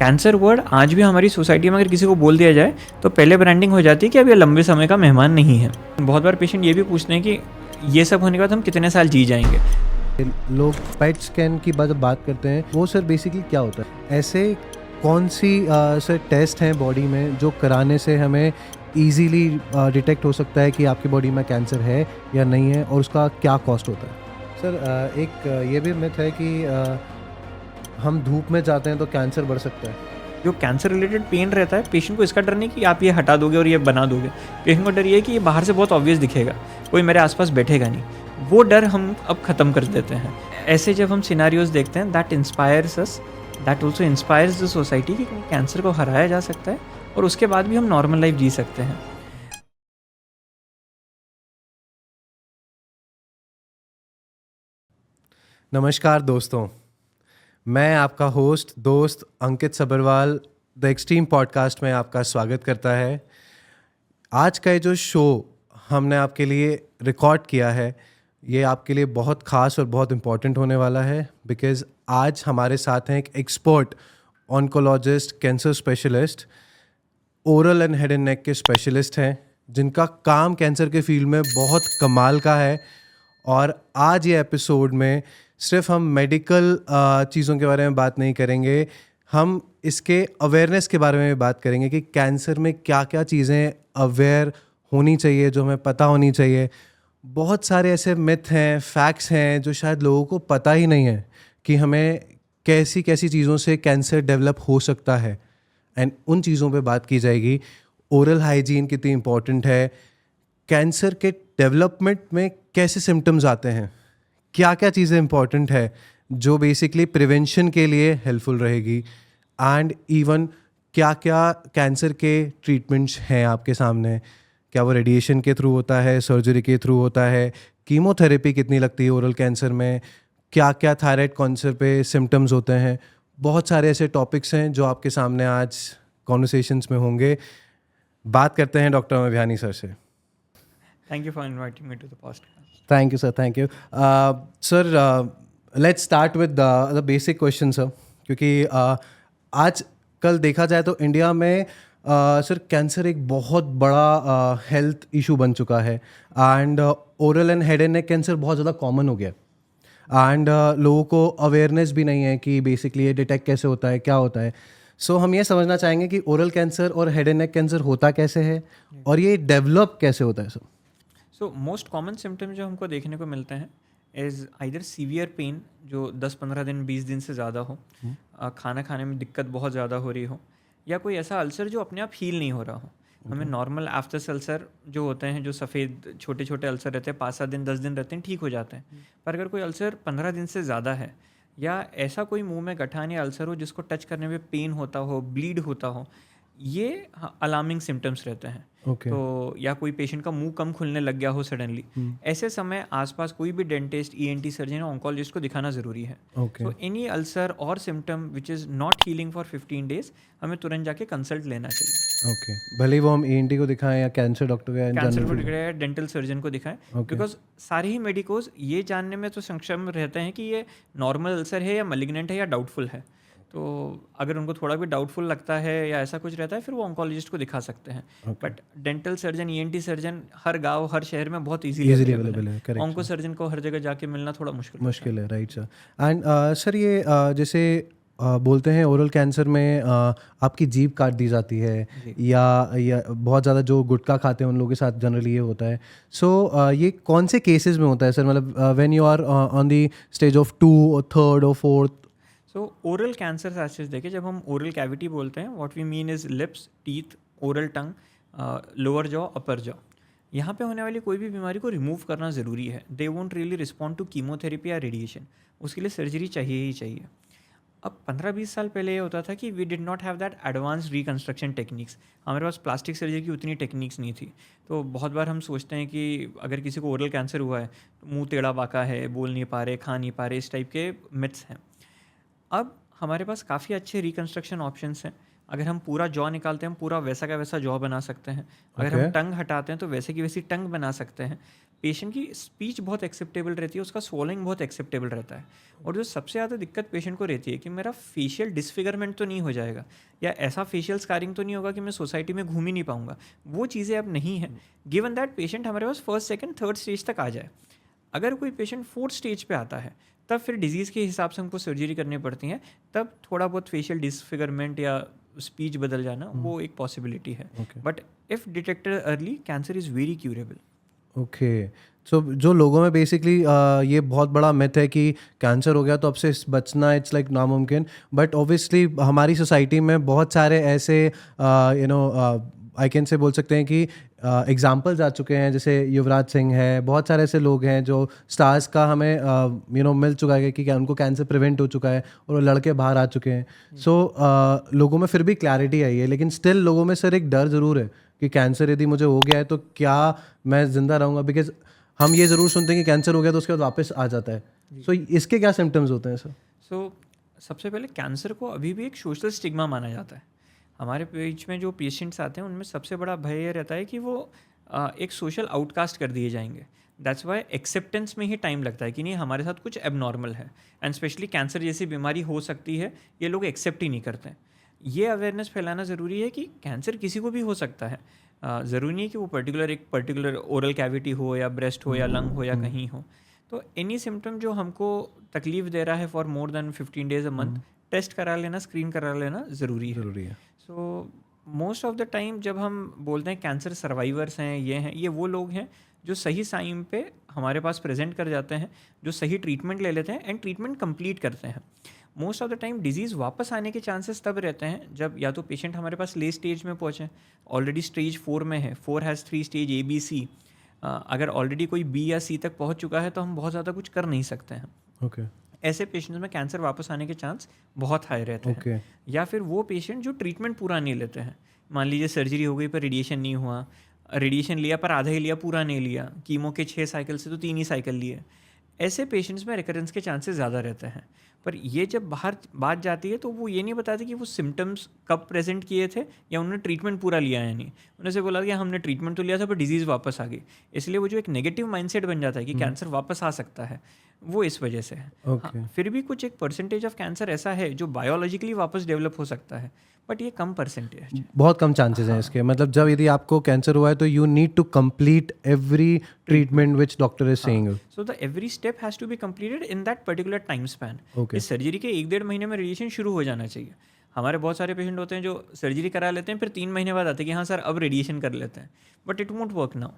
Cancer word आज भी हमारी सोसाइटी में अगर किसी को बोल दिया जाए तो पहले ब्रांडिंग हो जाती है कि अब ये लंबे समय का मेहमान नहीं है। बहुत बार पेशेंट ये भी पूछते हैं कि ये सब होने के बाद हम कितने साल जी जाएंगे। लोग पेट स्कैन की बात करते हैं, वो सर बेसिकली क्या होता है? ऐसे कौन सी सर टेस्ट हैं बॉडी में जो कराने से हमें इजीली डिटेक्ट हो सकता है कि आपकी बॉडी में कैंसर है या नहीं है, और उसका क्या कॉस्ट होता है? सर एक ये भी मिथ है कि हम धूप में जाते हैं तो कैंसर बढ़ सकता है। जो कैंसर रिलेटेड पेन रहता है, पेशेंट को इसका डर नहीं कि आप ये हटा दोगे और ये बना दोगे। पेशेंट को डर ये है कि ये बाहर से बहुत ऑब्वियस दिखेगा, कोई मेरे आसपास बैठेगा नहीं। वो डर हम अब ख़त्म कर देते हैं। ऐसे जब हम सिनारियोज देखते हैं, that inspires us, that also inspires the society कि कैंसर को हराया जा सकता है और उसके बाद भी हम नॉर्मल लाइफ जी सकते हैं। नमस्कार दोस्तों, मैं आपका दोस्त अंकित सबरवाल द एक्सट्रीम पॉडकास्ट में आपका स्वागत करता है। आज का ये जो शो हमने आपके लिए रिकॉर्ड किया है, ये आपके लिए बहुत ख़ास और बहुत इम्पॉर्टेंट होने वाला है, बिकॉज़ आज हमारे साथ हैं एक expert oncologist, cancer specialist, oral and head and neck के स्पेशलिस्ट हैं, जिनका काम कैंसर के फील्ड में बहुत कमाल का है। और आज ये एपिसोड में सिर्फ हम मेडिकल चीज़ों के बारे में बात नहीं करेंगे, हम इसके अवेयरनेस के बारे में भी बात करेंगे कि कैंसर में क्या क्या चीज़ें अवेयर होनी चाहिए, जो हमें पता होनी चाहिए। बहुत सारे ऐसे मिथ हैं, फैक्ट्स हैं जो शायद लोगों को पता ही नहीं है कि हमें कैसी कैसी चीज़ों से कैंसर डेवलप हो सकता है, एंड उन चीज़ों पे बात की जाएगी। ओरल हाइजीन कितनी इम्पॉर्टेंट है, कैंसर के डेवलपमेंट में कैसे सिम्टम्स आते हैं, क्या क्या चीज़ें इंपॉर्टेंट है जो बेसिकली प्रिवेंशन के लिए हेल्पफुल रहेगी, एंड इवन क्या क्या कैंसर के ट्रीटमेंट्स हैं आपके सामने। क्या वो रेडिएशन के थ्रू होता है, सर्जरी के थ्रू होता है, कीमोथेरेपी कितनी लगती है ओरल कैंसर में, क्या क्या थायराइड कैंसर पे सिम्टम्स होते हैं। बहुत सारे ऐसे टॉपिक्स हैं जो आपके सामने आज कॉन्वर्सेशंस में होंगे। बात करते हैं डॉक्टर अभियानी सर से। Thank you for inviting me to the podcast. Thank you sir, thank you sir. Let's start with the basic question sir, क्योंकि आज कल देखा जाए तो इंडिया में सर कैंसर एक बहुत बड़ा हेल्थ इशू बन चुका है, and oral and head and neck cancer बहुत ज़्यादा कॉमन हो गया, एंड लोगों को अवेयरनेस भी नहीं है कि बेसिकली ये डिटेक्ट कैसे होता है, क्या होता है। सो हम ये समझना चाहेंगे कि ओरल कैंसर और हेड एंड नेक कैंसर होता कैसे है और ये डेवलप कैसे होता है sir. So most common symptom जो हमको देखने को मिलते हैं इज़ आइदर सीवियर पेन जो 10-15 दिन 20 दिन से ज़्यादा हो, खाना खाने में दिक्कत बहुत ज़्यादा हो रही हो, या कोई ऐसा अल्सर जो अपने आप हील नहीं हो रहा हो। हमें नॉर्मल एफ्टस अल्सर जो होते हैं, जो सफ़ेद छोटे छोटे अल्सर रहते हैं, 5-7 दिन 10 दिन रहते हैं, ठीक हो जाते हैं। पर अगर कोई अल्सर 15 दिन से ज़्यादा है, या ऐसा कोई मुंह में गठान या अल्सर हो जिसको टच करने में पेन होता हो, ब्लीड होता हो, ये अलार्मिंग सिम्टम्स रहते हैं। तो या कोई पेशेंट का मुंह कम खुलने लग गया हो सडनली, ऐसे समय आसपास कोई भी डेंटिस्ट, ईएनटी सर्जन, ऑन्कोलॉजिस्ट को दिखाना ज़रूरी है। तो एनी अल्सर और symptom which is not healing for 15 days, हमें तुरंत जाके कंसल्ट लेना चाहिए। भले ही वो हम ईएनटी को दिखाएं या कैंसर डॉक्टर को दिखाएं या डेंटल सर्जन को दिखाएं, बिकॉज सारे ही मेडिकोज ये जानने में तो सक्षम रहते हैं कि ये नॉर्मल अल्सर है या मलिग्नेंट है या डाउटफुल है। तो अगर उनको थोड़ा भी डाउटफुल लगता है या ऐसा कुछ रहता है, फिर वो ऑन्कोलॉजिस्ट को दिखा सकते हैं। But dental surgeon, ENT surgeon हर गांव हर शहर में बहुत इजीली अवेलेबल है। ऑन्को सर्जन को हर जगह जाके मिलना थोड़ा मुश्किल है। Right sir. एंड सर ये जैसे बोलते हैं ओरल कैंसर में आपकी जीभ काट दी जाती है, या बहुत ज़्यादा जो गुटखा खाते हैं उन लोगों के साथ जनरली ये होता है। सो ये कौन से केसेस में होता है सर? मतलब when you are on the stage of 2 और 3rd और 4th। सो ओरल कैंसर एसेस देखिए, जब हम ओरल कैविटी बोलते हैं, what we mean is lips, teeth, oral tongue, lower jaw, upper jaw. यहाँ पे होने वाली कोई भी बीमारी को रिमूव करना ज़रूरी है। They won't really respond to chemotherapy या रेडिएशन, उसके लिए सर्जरी चाहिए ही चाहिए। अब 15-20 साल पहले ये होता था कि we did not have that advance reconstruction techniques, हमारे पास प्लास्टिक सर्जरी की उतनी टेक्निक्स नहीं थी। तो बहुत बार हम सोचते हैं कि अगर किसी को ओरल कैंसर हुआ है तो मुँह टेढ़ा बाका है, बोल नहीं पा रहे, खा नहीं पा रहे, इस टाइप के मिथ्स हैं। अब हमारे पास काफ़ी अच्छे रिकन्स्ट्रक्शन ऑप्शंस हैं। अगर हम पूरा जॉ निकालते हैं, हम पूरा वैसा का वैसा जॉ बना सकते हैं। अगर हम टंग हटाते हैं तो वैसे की वैसी टंग बना सकते हैं। पेशेंट की स्पीच बहुत एक्सेप्टेबल रहती है, उसका स्वॉलिंग बहुत एक्सेप्टेबल रहता है। और जो सबसे ज़्यादा दिक्कत पेशेंट को रहती है कि मेरा फेशियल डिसफिगरमेंट तो नहीं हो जाएगा या ऐसा फेशियल स्कारिंग तो नहीं होगा कि मैं सोसाइटी में घूम ही नहीं पाऊंगा, वो चीज़ें अब नहीं है। गिवन दैट पेशेंट हमारे पास फर्स्ट सेकंड थर्ड स्टेज तक आ जाए, अगर कोई पेशेंट फोर्थ स्टेज पे आता है तब फिर डिजीज़ के हिसाब से हमको सर्जरी करनी पड़ती है, तब थोड़ा बहुत फेशियल डिसफिगरमेंट या स्पीच बदल जाना वो एक पॉसिबिलिटी है। But if detected early, cancer is very curable. Okay, so जो लोगों में बेसिकली ये बहुत बड़ा मिथ है कि कैंसर हो गया तो अब से बचना इट्स लाइक नामुमकिन, बट ऑब्वियसली हमारी सोसाइटी में बहुत सारे ऐसे आई कैन से बोल सकते हैं कि एग्जाम्पल्स आ चुके हैं, जैसे युवराज सिंह है, बहुत सारे ऐसे लोग हैं जो स्टार्स का हमें मिल चुका है कि उनको कैंसर प्रिवेंट हो चुका है और वो लड़के बाहर आ चुके हैं। सो लोगों में फिर भी क्लैरिटी आई है, लेकिन स्टिल लोगों में सर एक डर ज़रूर है कि कैंसर यदि मुझे हो गया है तो क्या मैं ज़िंदा रहूँगा, बिकॉज हम ये ज़रूर सुनते हैं कि कैंसर हो गया तो उसके बाद वापस आ जाता है। सो इसके क्या सिम्टम्स होते हैं सर? सो सबसे पहले कैंसर को अभी भी एक सोशल स्टिग्मा माना जाता है। हमारे बीच में जो पेशेंट्स आते हैं उनमें सबसे बड़ा भय ये रहता है कि वो एक सोशल आउटकास्ट कर दिए जाएंगे। दैट्स वाई एक्सेप्टेंस में ही टाइम लगता है कि नहीं, हमारे साथ कुछ एबनॉर्मल है, एंड स्पेशली कैंसर जैसी बीमारी हो सकती है, ये लोग एक्सेप्ट ही नहीं करते हैं। ये अवेयरनेस फैलाना ज़रूरी है कि कैंसर किसी को भी हो सकता है। ज़रूरी नहीं है कि वो एक पर्टिकुलर ओरल कैविटी हो या ब्रेस्ट हो या लंग हो या कहीं हो। तो एनी सिम्टम जो हमको तकलीफ दे रहा है for more than 15 days a month, test करा लेना, स्क्रीन करा लेना ज़रूरी है। So most of the time जब हम बोलते हैं कैंसर सर्वाइवर्स हैं, ये वो लोग हैं जो सही टाइम पे हमारे पास प्रेजेंट कर जाते हैं, जो सही ट्रीटमेंट ले लेते हैं एंड ट्रीटमेंट कंप्लीट करते हैं। Most of the time disease वापस आने के चांसेस तब रहते हैं जब या तो पेशेंट हमारे पास ले स्टेज में पहुँचे, ऑलरेडी स्टेज 4 में है, 4 हैज़ 3 स्टेज ABC। अगर ऑलरेडी कोई B या C तक पहुँच चुका है तो हम बहुत ज़्यादा कुछ कर नहीं सकते हैं। ओके, ऐसे पेशेंट्स में कैंसर वापस आने के चांस बहुत हाई रहते हैं। या फिर वो पेशेंट जो ट्रीटमेंट पूरा नहीं लेते हैं, मान लीजिए सर्जरी हो गई पर रेडिएशन नहीं हुआ, रेडिएशन लिया पर आधा ही लिया, पूरा नहीं लिया, कीमो के 6 साइकिल से तो 3 ही साइकिल लिए, ऐसे पेशेंट्स में रिकरेंस के चांसेस ज़्यादा रहते हैं। पर ये जब बाहर बात जाती है तो वो ये नहीं बताते कि वो सिम्टम्स कब प्रेजेंट किए थे या उन्होंने ट्रीटमेंट पूरा लिया है नहीं। उन्होंने से बोला कि हमने ट्रीटमेंट तो लिया था पर डिजीज़ वापस आ गई, इसलिए वो जो एक नेगेटिव माइंडसेट बन जाता है कि कैंसर वापस आ सकता है, वो इस वजह से है। हाँ, फिर भी कुछ एक परसेंटेज ऑफ कैंसर ऐसा है जो बायोलॉजिकली वापस डेवलप हो सकता है, बट ये कम परसेंटेज, बहुत कम चांसेस हैं इसके। मतलब जब यदि आपको कैंसर हुआ है तो you need to complete every treatment which doctor is saying. So the every step has to be completed in that particular time span. Okay. इस सर्जरी के 1-1.5 महीने में रेडिएशन शुरू हो जाना चाहिए। हमारे बहुत सारे पेशेंट होते हैं जो सर्जरी करा लेते हैं फिर 3 महीने बाद आते हैं कि हाँ सर अब रेडिएशन कर लेते हैं, but it won't work now.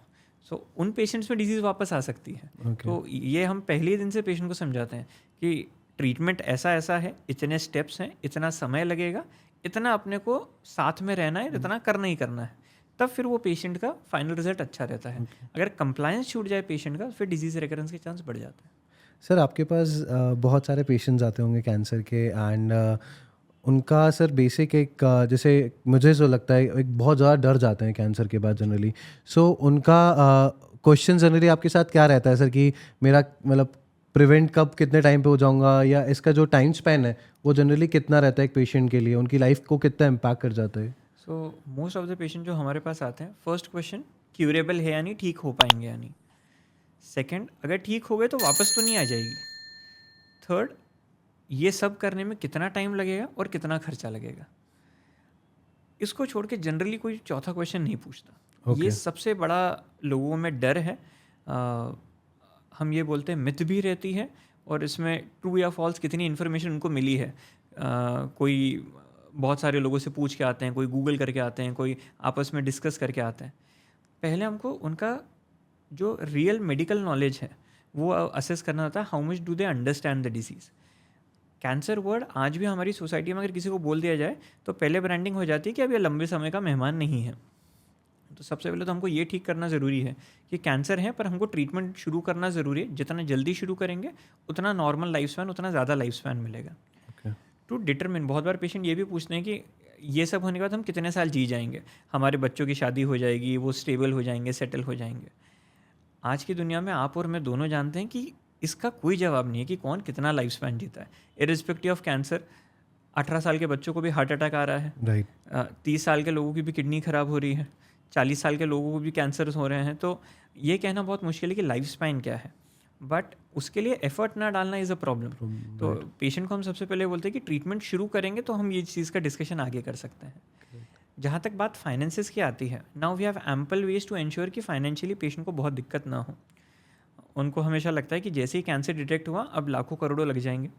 So उन पेशेंट्स में डिजीज़ वापस आ सकती है। तो ये हम पहले ही दिन से पेशेंट को समझाते हैं कि ट्रीटमेंट ऐसा है, इतने स्टेप्स हैं, इतना समय लगेगा, इतना अपने को साथ में रहना है, इतना करना ही करना है, तब फिर वो पेशेंट का फाइनल रिजल्ट अच्छा रहता है। अगर कंप्लायंस छूट जाए पेशेंट का, फिर डिजीज़ रिकरेंस के चांस बढ़ जाते हैं। सर आपके पास बहुत सारे पेशेंट्स आते होंगे कैंसर के, एंड उनका सर बेसिक एक जैसे मुझे जो लगता है एक बहुत ज़्यादा डर जाते हैं कैंसर के बाद जनरली। सो उनका क्वेश्चन जनरली आपके साथ क्या रहता है सर कि मेरा मतलब प्रिवेंट कब कितने टाइम पे हो जाऊंगा, या इसका जो टाइम स्पैन है वो जनरली कितना रहता है एक पेशेंट के लिए, उनकी लाइफ को कितना इम्पैक्ट कर जाता है? So most of the patient जो हमारे पास आते हैं, फर्स्ट क्वेश्चन क्यूरेबल है या नहीं, ठीक हो पाएंगे या नहीं। सेकंड, अगर ठीक हो गए तो वापस तो नहीं आ जाएगी। थर्ड, ये सब करने में कितना टाइम लगेगा और कितना खर्चा लगेगा। इसको छोड़ के जनरली कोई चौथा क्वेश्चन नहीं पूछता। ये सबसे बड़ा लोगों में डर है। हम ये बोलते हैं मिथ भी रहती है, और इसमें ट्रू या फॉल्स कितनी इन्फॉर्मेशन उनको मिली है। कोई बहुत सारे लोगों से पूछ के आते हैं, कोई गूगल करके आते हैं, कोई आपस में डिस्कस करके आते हैं। पहले हमको उनका जो रियल मेडिकल नॉलेज है वो असेस करना होता है, how much do they understand the disease. Cancer word आज भी हमारी सोसाइटी में अगर किसी को बोल दिया जाए तो पहले ब्रांडिंग हो जाती है कि अब ये लंबे समय का मेहमान नहीं है। तो सबसे पहले तो हमको ये ठीक करना ज़रूरी है कि कैंसर है, पर हमको ट्रीटमेंट शुरू करना ज़रूरी है। जितना जल्दी शुरू करेंगे उतना नॉर्मल लाइफ स्पैन, उतना ज़्यादा लाइफ स्पैन मिलेगा। टू डिटरमिन, बहुत बार पेशेंट ये भी पूछते हैं कि ये सब होने के बाद हम कितने साल जी जाएंगे, हमारे बच्चों की शादी हो जाएगी, वो स्टेबल हो जाएंगे, सेटल हो जाएंगे। आज की दुनिया में आप और मैं दोनों जानते हैं कि इसका कोई जवाब नहीं है कि कौन कितना लाइफ स्पैन जीता है। इर्रिस्पेक्टिव ऑफ कैंसर, 18 साल के बच्चों को भी हार्ट अटैक आ रहा है, राइट। 30 साल के लोगों की भी किडनी ख़राब हो रही है, 40 साल के लोगों को भी कैंसर हो रहे हैं। तो ये कहना बहुत मुश्किल है कि लाइफ स्पैन क्या है, बट उसके लिए एफर्ट ना डालना इज़ अ प्रॉब्लम। तो पेशेंट को हम सबसे पहले बोलते हैं कि ट्रीटमेंट शुरू करेंगे तो हम ये चीज़ का डिस्कशन आगे कर सकते हैं। जहाँ तक बात फाइनेंसेस की आती है, now we have ample ways to ensure कि फाइनेंशियली पेशेंट को बहुत दिक्कत ना हो। उनको हमेशा लगता है कि जैसे ही कैंसर डिटेक्ट हुआ अब लाखों करोड़ों लग जाएंगे,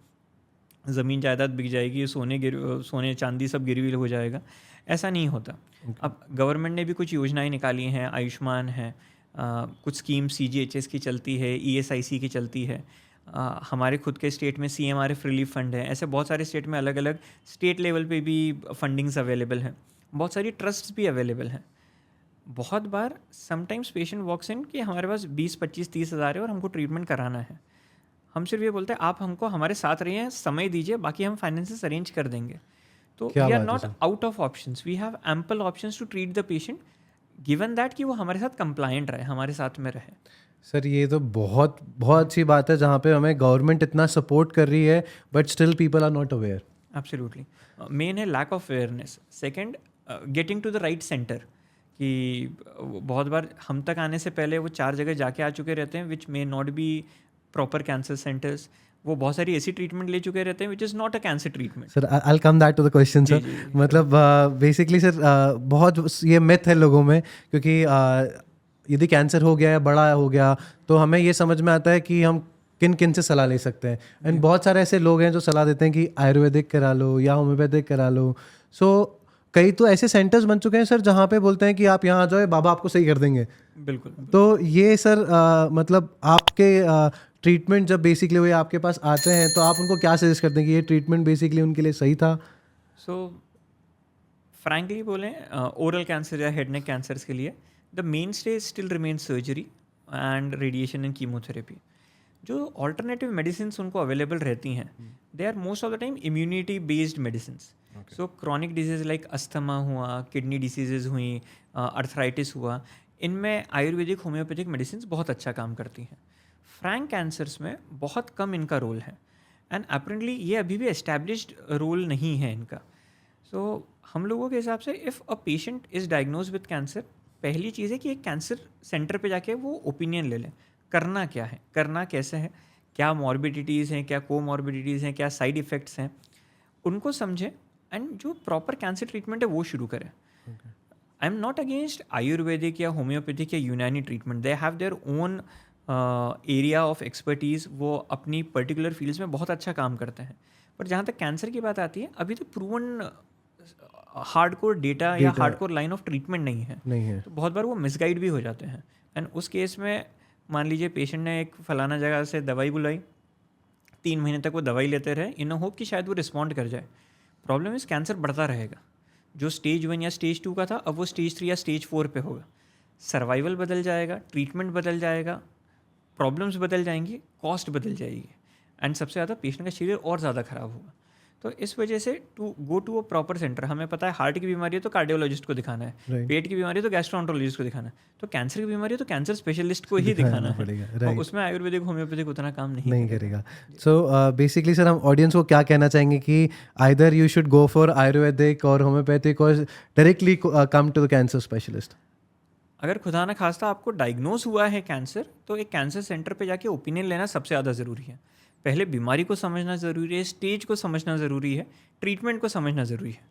ज़मीन जायदाद बिक जाएगी, सोने चांदी सब गिरवी हो जाएगा। ऐसा नहीं होता। अब गवर्नमेंट ने भी कुछ योजनाएं निकाली हैं, आयुष्मान है, कुछ स्कीम CGHS की चलती है, ESIC की चलती है, हमारे खुद के स्टेट में CMRF रिलीफ फंड है। ऐसे बहुत सारे स्टेट में अलग अलग स्टेट लेवल पे भी फंडिंग्स अवेलेबल हैं, बहुत सारी ट्रस्ट्स भी अवेलेबल हैं। बहुत बार समटाइम्स पेशेंट वॉक्स इन कि हमारे पास 20-25-30 हज़ार है और हमको ट्रीटमेंट कराना है। हम सिर्फ ये बोलते हैं आप हमको हमारे साथ रहिए, समय दीजिए, बाकी हम फाइनेंसेस अरेंज कर देंगे। तो we are not out of options, we have ample options to treat the patient given that कि वो हमारे साथ कंप्लायंट रहे, हमारे साथ में रहे। सर ये तो बहुत बहुत अच्छी बात है जहाँ पे हमें गवर्नमेंट इतना सपोर्ट कर रही है but still people are not aware. Absolutely. Main है lack of awareness. Second, getting to the right centre, कि बहुत बार हम तक आने से पहले वो 4 जगह जाके आ चुके रहते हैं which may not be proper cancer centres. वो बहुत सारी ऐसी ट्रीटमेंट ले चुके रहते हैं which is not a cancer treatment. Sir I will come back to the question sir. मतलब बेसिकली सर बहुत ये मिथ है लोगों में, क्योंकि यदि कैंसर हो गया या बड़ा हो गया तो हमें ये समझ में आता है कि हम किन किन से सलाह ले सकते हैं। एंड बहुत सारे ऐसे लोग हैं जो सलाह देते हैं कि आयुर्वेदिक करा लो या होम्योपैथिक करा लो। सो कई तो ऐसे सेंटर्स बन चुके हैं सर जहाँ पे बोलते हैं कि आप यहाँ आ जाओ, बाबा आपको सही कर देंगे। बिल्कुल। तो ये सर मतलब आपके ट्रीटमेंट जब बेसिकली वो आपके पास आते हैं तो आप उनको क्या सजेस्ट करते हैं कि ये ट्रीटमेंट बेसिकली उनके लिए सही था? सो फ्रैंकली बोलें, ओरल कैंसर या हेड नेक कैंसर्स के लिए the main stay still remain surgery and radiation and chemotherapy. जो ऑल्टरनेटिव मेडिसिन उनको अवेलेबल रहती हैं, they are most of the time immunity based medicine. So chronic disease like asthma हुआ, kidney diseases हुई, arthritis हुआ, इनमें आयुर्वेदिक होम्योपैथिक मेडिसिन बहुत अच्छा काम करती हैं। फ्रैंक कैंसर्स में बहुत कम इनका रोल है एंड अपेरेंटली ये अभी भी एस्टैब्लिश्ड रोल नहीं है इनका। सो हम लोगों के हिसाब से if a patient is diagnose with cancer, पहली चीज़ है कि एक कैंसर सेंटर पे जाके वो ओपिनियन ले लें, करना क्या है, करना कैसे है, क्या मॉर्बिडिटीज़ हैं, क्या कोमॉर्बिडिटीज़ हैं, क्या साइड इफ़ेक्ट्स हैं, उनको समझें एंड जो प्रॉपर कैंसर ट्रीटमेंट है वो शुरू करें। I am not against Ayurvedic या होम्योपैथिक या यूनानी treatment, they have their own area of expertise, वो अपनी पर्टिकुलर फील्ड्स में बहुत अच्छा काम करते हैं। पर जहाँ तक कैंसर की बात आती है, अभी तो प्रूवन हार्डकोर डेटा या हार्डकोर लाइन ऑफ ट्रीटमेंट नहीं है। तो बहुत बार वो मिसगाइड भी हो जाते हैं। एंड उस केस में मान लीजिए पेशेंट ने एक फलाना जगह से दवाई बुलाई, 3 महीने तक वो दवाई लेते रहे इन होप कि शायद वो रिस्पॉन्ड कर जाए। प्रॉब्लम इस कैंसर बढ़ता रहेगा। जो स्टेज 1 या स्टेज 2 का था अब वो स्टेज 3 या स्टेज 4 पे होगा। सर्वाइवल बदल जाएगा, ट्रीटमेंट बदल जाएगा, प्रॉब्लम्स बदल जाएंगी, कॉस्ट बदल जाएगी एंड सबसे ज़्यादा पेशेंट का शरीर और ज़्यादा ख़राब होगा। तो इस वजह से to go to a proper centre, हमें पता है हार्ट की बीमारी है तो कार्डियोलॉजिस्ट को दिखाना है, पेट की बीमारी है तो गैस्ट्रोएंटरोलॉजिस्ट को दिखाना है, तो कैंसर की बीमारी है तो कैंसर स्पेशलिस्ट को ही दिखाना है। और उसमें आयुर्वेदिक होम्योपैथिक उतना काम नहीं करेगा। सो बेसिकली सर हम ऑडियंस को क्या कहना चाहेंगे कि either you should go for Ayurvedic और होम्योपैथिक और directly come to the cancer specialist? अगर खुदा न खास्ता आपको डायग्नोज हुआ है कैंसर, तो एक कैंसर सेंटर पे जाके ओपिनियन लेना सबसे ज़्यादा ज़रूरी है। पहले बीमारी को समझना ज़रूरी है, स्टेज को समझना ज़रूरी है, ट्रीटमेंट को समझना ज़रूरी है।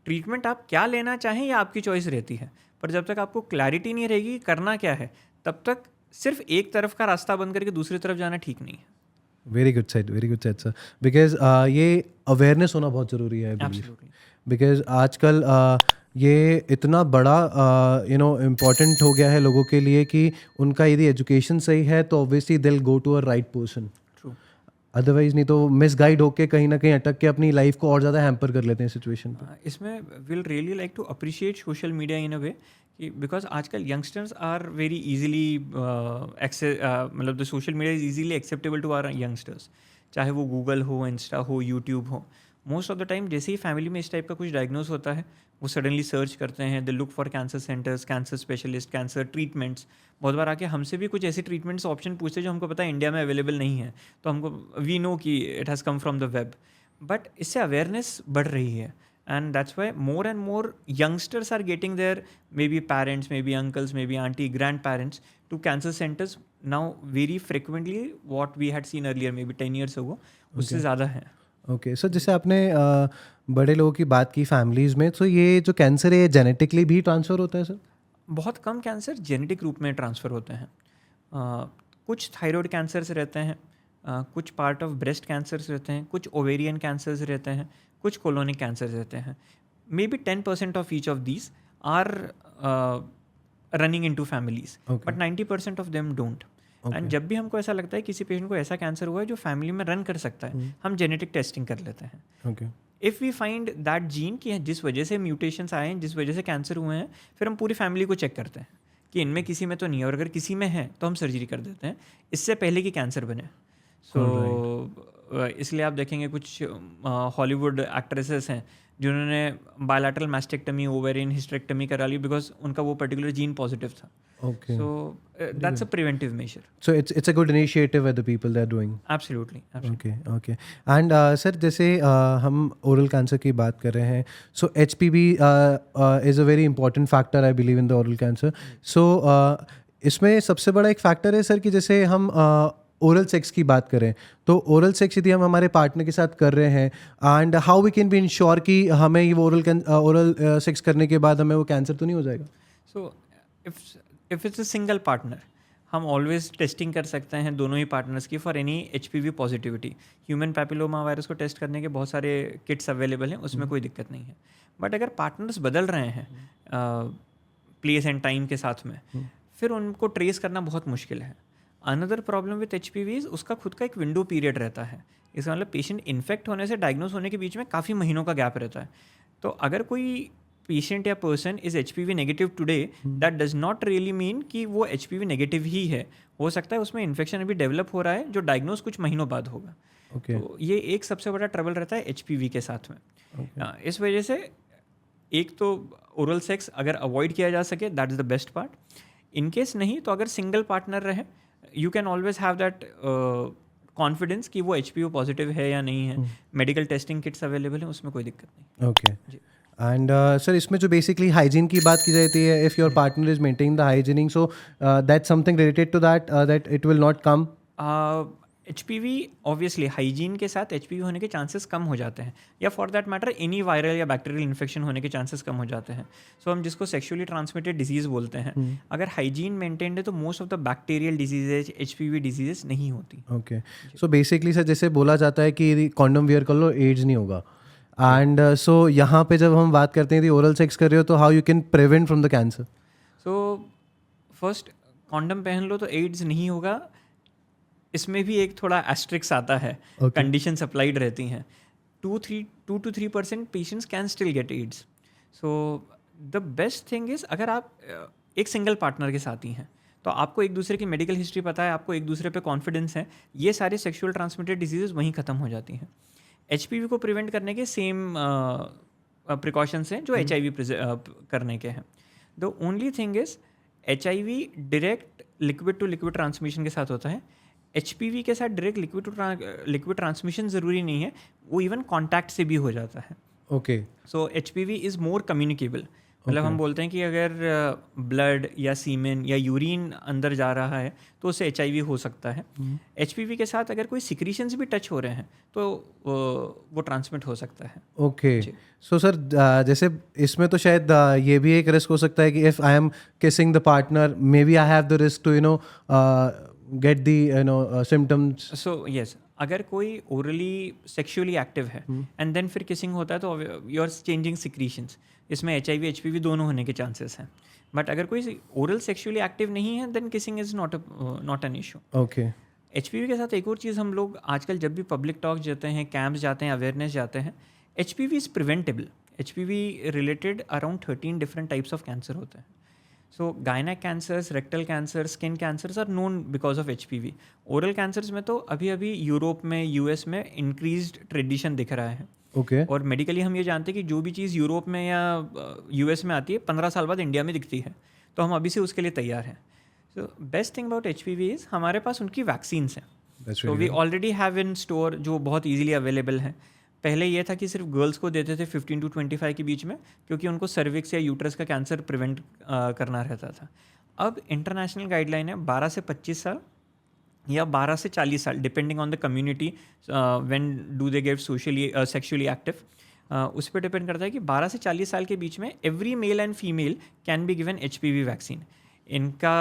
ट्रीटमेंट आप क्या लेना चाहें या आपकी चॉइस रहती है, पर जब तक आपको क्लैरिटी नहीं रहेगी करना क्या है, तब तक सिर्फ एक तरफ का रास्ता बंद करके दूसरी तरफ जाना ठीक नहीं है। Very good said sir, because ये अवेयरनेस होना बहुत ज़रूरी है। बिकॉज आजकल ये इतना बड़ा इम्पॉर्टेंट हो गया है लोगों के लिए कि उनका यदि एजुकेशन सही है तो obviously they will go to a right person. Otherwise नहीं तो मिसगाइड होके कहीं ना कहीं अटक के अपनी लाइफ को और ज़्यादा हैम्पर कर लेते हैं सिचुएशन पे। इसमें will really like to appreciate social media in a way कि बिकॉज आजकल यंगस्टर्स आर वेरी इजीली मतलब the social media is easily acceptable to our youngsters, चाहे वो गूगल हो, इंस्टा हो, यूट्यूब हो। मोस्ट ऑफ द टाइम जैसे ही family में इस टाइप का कुछ डायग्नोज होता है, वो सडनली सर्च करते हैं, they look for cancer centres, cancer specialist, cancer treatments. बहुत बार आके हमसे भी कुछ ऐसी ट्रीटमेंट्स ऑप्शन पूछते हैं जो हमको पता है इंडिया में अवेलेबल नहीं है, तो हमको वी नो कि it has come from the web. But इससे अवेयरनेस बढ़ रही है and that's why more and more youngsters are getting their maybe parents, maybe uncles, maybe auntie, grandparents to cancer centers now very frequently. What we had seen earlier maybe 10 years ago, उससे ज़्यादा है. Okay sir, जैसे आपने बड़े लोगों की बात की फैमिलीज़ में, तो ये जो कैंसर है जेनेटिकली भी ट्रांसफ़र होता है सर? बहुत कम कैंसर जेनेटिक रूप में ट्रांसफ़र होते हैं. कुछ थायराइड कैंसर्स रहते हैं, कुछ पार्ट ऑफ ब्रेस्ट कैंसर्स रहते हैं, कुछ ओवेरियन कैंसर्स रहते हैं, कुछ कोलोनिक कैंसर्स रहते हैं. Maybe 10% of each of these are running in to families, but 90% of them don't. And जब भी हमको ऐसा लगता है किसी पेशेंट को ऐसा कैंसर हुआ है जो फैमिली में रन कर सकता है, हम जेनेटिक टेस्टिंग कर लेते हैं. Okay. If we find that gene कि जिस वजह से म्यूटेशंस आए हैं, जिस वजह से कैंसर हुए हैं, फिर हम पूरी फैमिली को चेक करते हैं कि इनमें किसी में तो नहीं है, और अगर किसी में है तो हम सर्जरी कर देते हैं इससे पहले कि कैंसर बने. सो इसलिए आप देखेंगे कुछ हॉलीवुड एक्ट्रेसेस हैं जिन्होंने बायलैटरल मैस्टेक्टमी, ओवेरियन हिस्टेरेक्टमी करा ली बिकॉज उनका वो पर्टिकुलर जीन पॉजिटिव था. Okay. So that's a preventive measure. So it's a good initiative by the people they're doing. Absolutely. Okay. And sir, जैसे हम oral cancer की बात कर रहे हैं, so HPV is a very important factor I believe in the oral cancer. So इसमें सबसे बड़ा एक फैक्टर है सर कि जैसे हम ओरल सेक्स की बात करें, तो ओरल सेक्स यदि हम हमारे पार्टनर के साथ कर रहे हैं, and how we can be insure कि हमें ये ओरल सेक्स करने के बाद हमें वो कैंसर तो नहीं हो जाएगा? So if it's a single partner, हम ऑलवेज टेस्टिंग कर सकते हैं दोनों ही पार्टनर्स की for any HPV positivity. Human papilloma virus को टेस्ट करने के बहुत सारे किट्स अवेलेबल हैं, उसमें कोई दिक्कत नहीं है. बट अगर पार्टनर्स बदल रहे हैं प्लेस एंड टाइम के साथ में, फिर उनको ट्रेस करना बहुत मुश्किल है. अनदर प्रॉब्लम विथ HPV उसका खुद का एक विंडो पीरियड रहता है. इसका मतलब पेशेंट इन्फेक्ट होने से डायग्नोस होने के बीच में काफ़ी महीनों का गैप रहता है. तो अगर कोई पेशेंट या person is HPV negative today, that does not really mean कि वो HPV नेगेटिव ही है. हो सकता है उसमें इन्फेक्शन अभी डेवलप हो रहा है जो डायग्नोस कुछ महीनों बाद होगा. तो ये एक सबसे बड़ा ट्रबल रहता है HPV के साथ में. इस वजह से एक तो ओरल सेक्स अगर अवॉइड किया जा सके, that is the best part. In case नहीं तो अगर सिंगल पार्टनर रहे, you can always have that confidence कि वो HPV पॉजिटिव है या नहीं है. मेडिकल टेस्टिंग किट्स अवेलेबल हैं, उसमें कोई दिक्कत नहीं. ओके. एंड सर, इसमें जो बेसिकली हाइजीन की बात की जाती है, if your partner is maintaining the hygiening, so that's something related to that it will not come. HPV obviously hygiene के साथ HPV होने के चांसेस कम हो जाते हैं, या for that matter any viral या बैक्टीरियल इन्फेक्शन होने के चांसेस कम हो जाते हैं. सो हम जिसको सेक्सुअली ट्रांसमिटेड डिजीज़ बोलते हैं, अगर हाइजीन मेंटेन्ड है तो most of the bacterial diseases, HPV diseases नहीं होती. ओके. सो बेसिकली सर, जैसे बोला जाता है कि कॉन्डम वियर कर लो, एड्स नहीं होगा. एंड सो यहाँ पे जब हम बात करते हैं कि ओरल सेक्स कर रहे हो, तो how you can prevent from the cancer? So first, condom पहन लो तो एड्स नहीं होगा. इसमें भी एक थोड़ा एस्ट्रिक्स आता है, कंडीशन अप्लाइड रहती हैं. 2 to 3% patients can still get ads. So the best thing is, अगर आप एक सिंगल पार्टनर के साथ ही हैं तो आपको एक दूसरे की मेडिकल हिस्ट्री पता है, आपको एक दूसरे पे कॉन्फिडेंस है, ये सारे सेक्सुअल ट्रांसमिटेड डिजीजेज वहीं ख़त्म हो जाती हैं. HPV को प्रिवेंट करने के सेम प्रिकॉशंस हैं जो HIV करने के हैं. The only thing is HIV direct liquid to liquid transmission के साथ होता है. HPV के साथ डायरेक्ट लिक्विड ट्रांसमिशन ज़रूरी नहीं है, वो इवन कॉन्टैक्ट से भी हो जाता है. Okay. So HPV is more communicable. मतलब हम बोलते हैं कि अगर ब्लड या सीमेन या यूरिन अंदर जा रहा है तो उससे HIV हो सकता है. HPV के साथ अगर कोई सिक्रीशंस भी टच हो रहे हैं तो वो ट्रांसमिट हो सकता है. ओके. सो सर, जैसे इसमें तो शायद ये भी एक रिस्क हो सकता है कि if I am kissing the partner, maybe I have the risk to get the symptoms. So yes, अगर कोई ओरली सेक्सुअली एक्टिव है एंड देन फिर किसिंग होता है तो यू आर चेंजिंग सिक्रीशंस, इसमें HIV HPV दोनों होने के चांसेस हैं. बट अगर कोई ओरल सेक्सुअली एक्टिव नहीं है then kissing is not an issue. Okay. HPV के साथ एक और चीज़, हम लोग आजकल जब भी पब्लिक टॉक जाते हैं, कैंप्स जाते हैं, अवेयरनेस जाते हैं, HPV is preventable. HPV related around 13 different types of cancer होते हैं. So gynaec cancers, rectal cancer, skin cancers are known because of HPV. Oral cancers में तो अभी अभी यूरोप में, US में इंक्रीज्ड ट्रेडिशन दिख रहा है. ओके. और मेडिकली हम ये जानते हैं कि जो भी चीज़ यूरोप में या US में आती है 15 साल बाद इंडिया में दिखती है, तो हम अभी से उसके लिए तैयार हैं. So best thing about HPV is हमारे पास उनकी वैक्सीन्स हैं. So we already have in store जो बहुत ईजिली अवेलेबल हैं. पहले ये था कि सिर्फ गर्ल्स को देते थे 15 to 25 के बीच में, क्योंकि उनको सर्विक्स या यूट्रस का कैंसर प्रिवेंट करना रहता था। अब इंटरनेशनल गाइडलाइन है 12 से 25 साल या 12 से 40 साल, depending on the community when do they get socially sexually active. उस पर डिपेंड करता है कि 12 से 40 साल के बीच में every male and female can be given HPV vaccine. इनका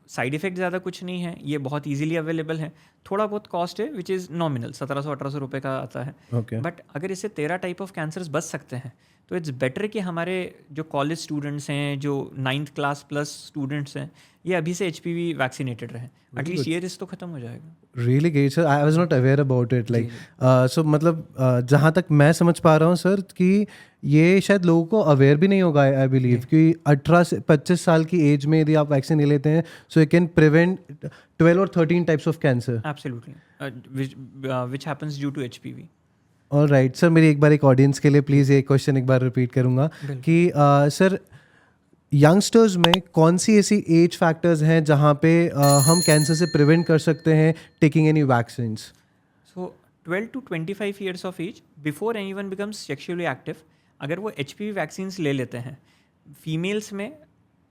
साइड इफेक्ट ज़्यादा कुछ नहीं है, ये बहुत इजीली अवेलेबल है, थोड़ा बहुत कॉस्ट है विच इज़ नॉमिनल, 1700-1800 रुपये का आता है। बट अगर इससे 13 टाइप ऑफ कैंसर्स बच सकते हैं तो इट्स बेटर कि हमारे जो कॉलेज स्टूडेंट्स हैं, जो 9th क्लास प्लस स्टूडेंट्स हैं, ये अभी से HPV वैक्सीनेटेड रहें, एटलीस्ट ये रिस्क तो ख़त्म हो जाएगा। Really great sir, I was not aware about it, like so मतलब जहाँ तक मैं समझ पा रहा हूँ सर कि ये शायद लोगों को अवेयर भी नहीं होगा, आई बिलीव कि 18 से 25 साल की एज में यदि आप वैक्सीन ले लेते हैं सो यू कैन प्रिवेंट 12 और 13 types of cancer. Absolutely, which happens due to HPV। All right sir, मेरी एक बार एक ऑडियंस के लिए प्लीज़ ये क्वेश्चन एक बार रिपीट करूँगा कि सर यंगस्टर्स में कौन सी ऐसी एज फैक्टर्स हैं जहाँ पे हम कैंसर से प्रिवेंट कर सकते हैं taking any vaccines? So 12 to 25 years of age, before anyone becomes sexually active, अगर वो HPV वैक्सीन्स ले लेते हैं, फीमेल्स में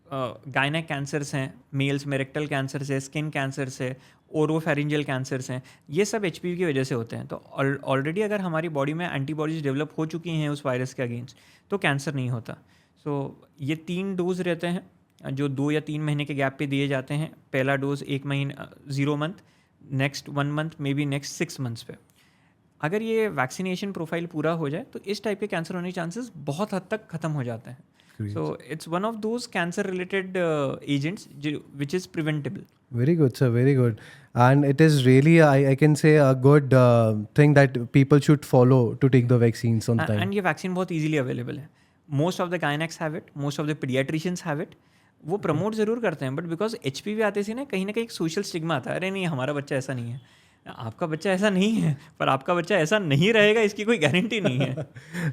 गायनेक कैंसर्स हैं, मेल्स में रेक्टल कैंसर्स है, स्किन कैंसर्स है, ओरोफेरिंजियल कैंसर्स हैं, ये सब HPV की वजह से होते हैं। तो ऑलरेडी अगर हमारी बॉडी में एंटीबॉडीज डेवलप हो चुकी हैं उस वायरस के अगेंस्ट, तो कैंसर नहीं होता। सो ये 3 डोज रहते हैं जो 2 या 3 महीने के गैप पे दिए जाते हैं। पहला डोज 1 महीना 0 month, next 1 month, may be next 6 months पे। अगर ये वैक्सीनेशन प्रोफाइल पूरा हो जाए तो इस टाइप के कैंसर होने के चांसेस बहुत हद तक ख़त्म हो जाते हैं। So it's one of those cancer related agents which is preventable. Very good sir, very good. And it is really I can say a good thing that people should follow to take the vaccines on time. And ये vaccine बहुत easily available है. Most of the gynecologists have it, most of the pediatricians have it. वो promote ज़रूर करते हैं, but because HPV आते से ना कहीं एक सोशल स्टिग्मा आता है, अरे नहीं हमारा बच्चा ऐसा नहीं है। आपका बच्चा ऐसा नहीं है, पर आपका बच्चा ऐसा नहीं रहेगा इसकी कोई गारंटी नहीं है।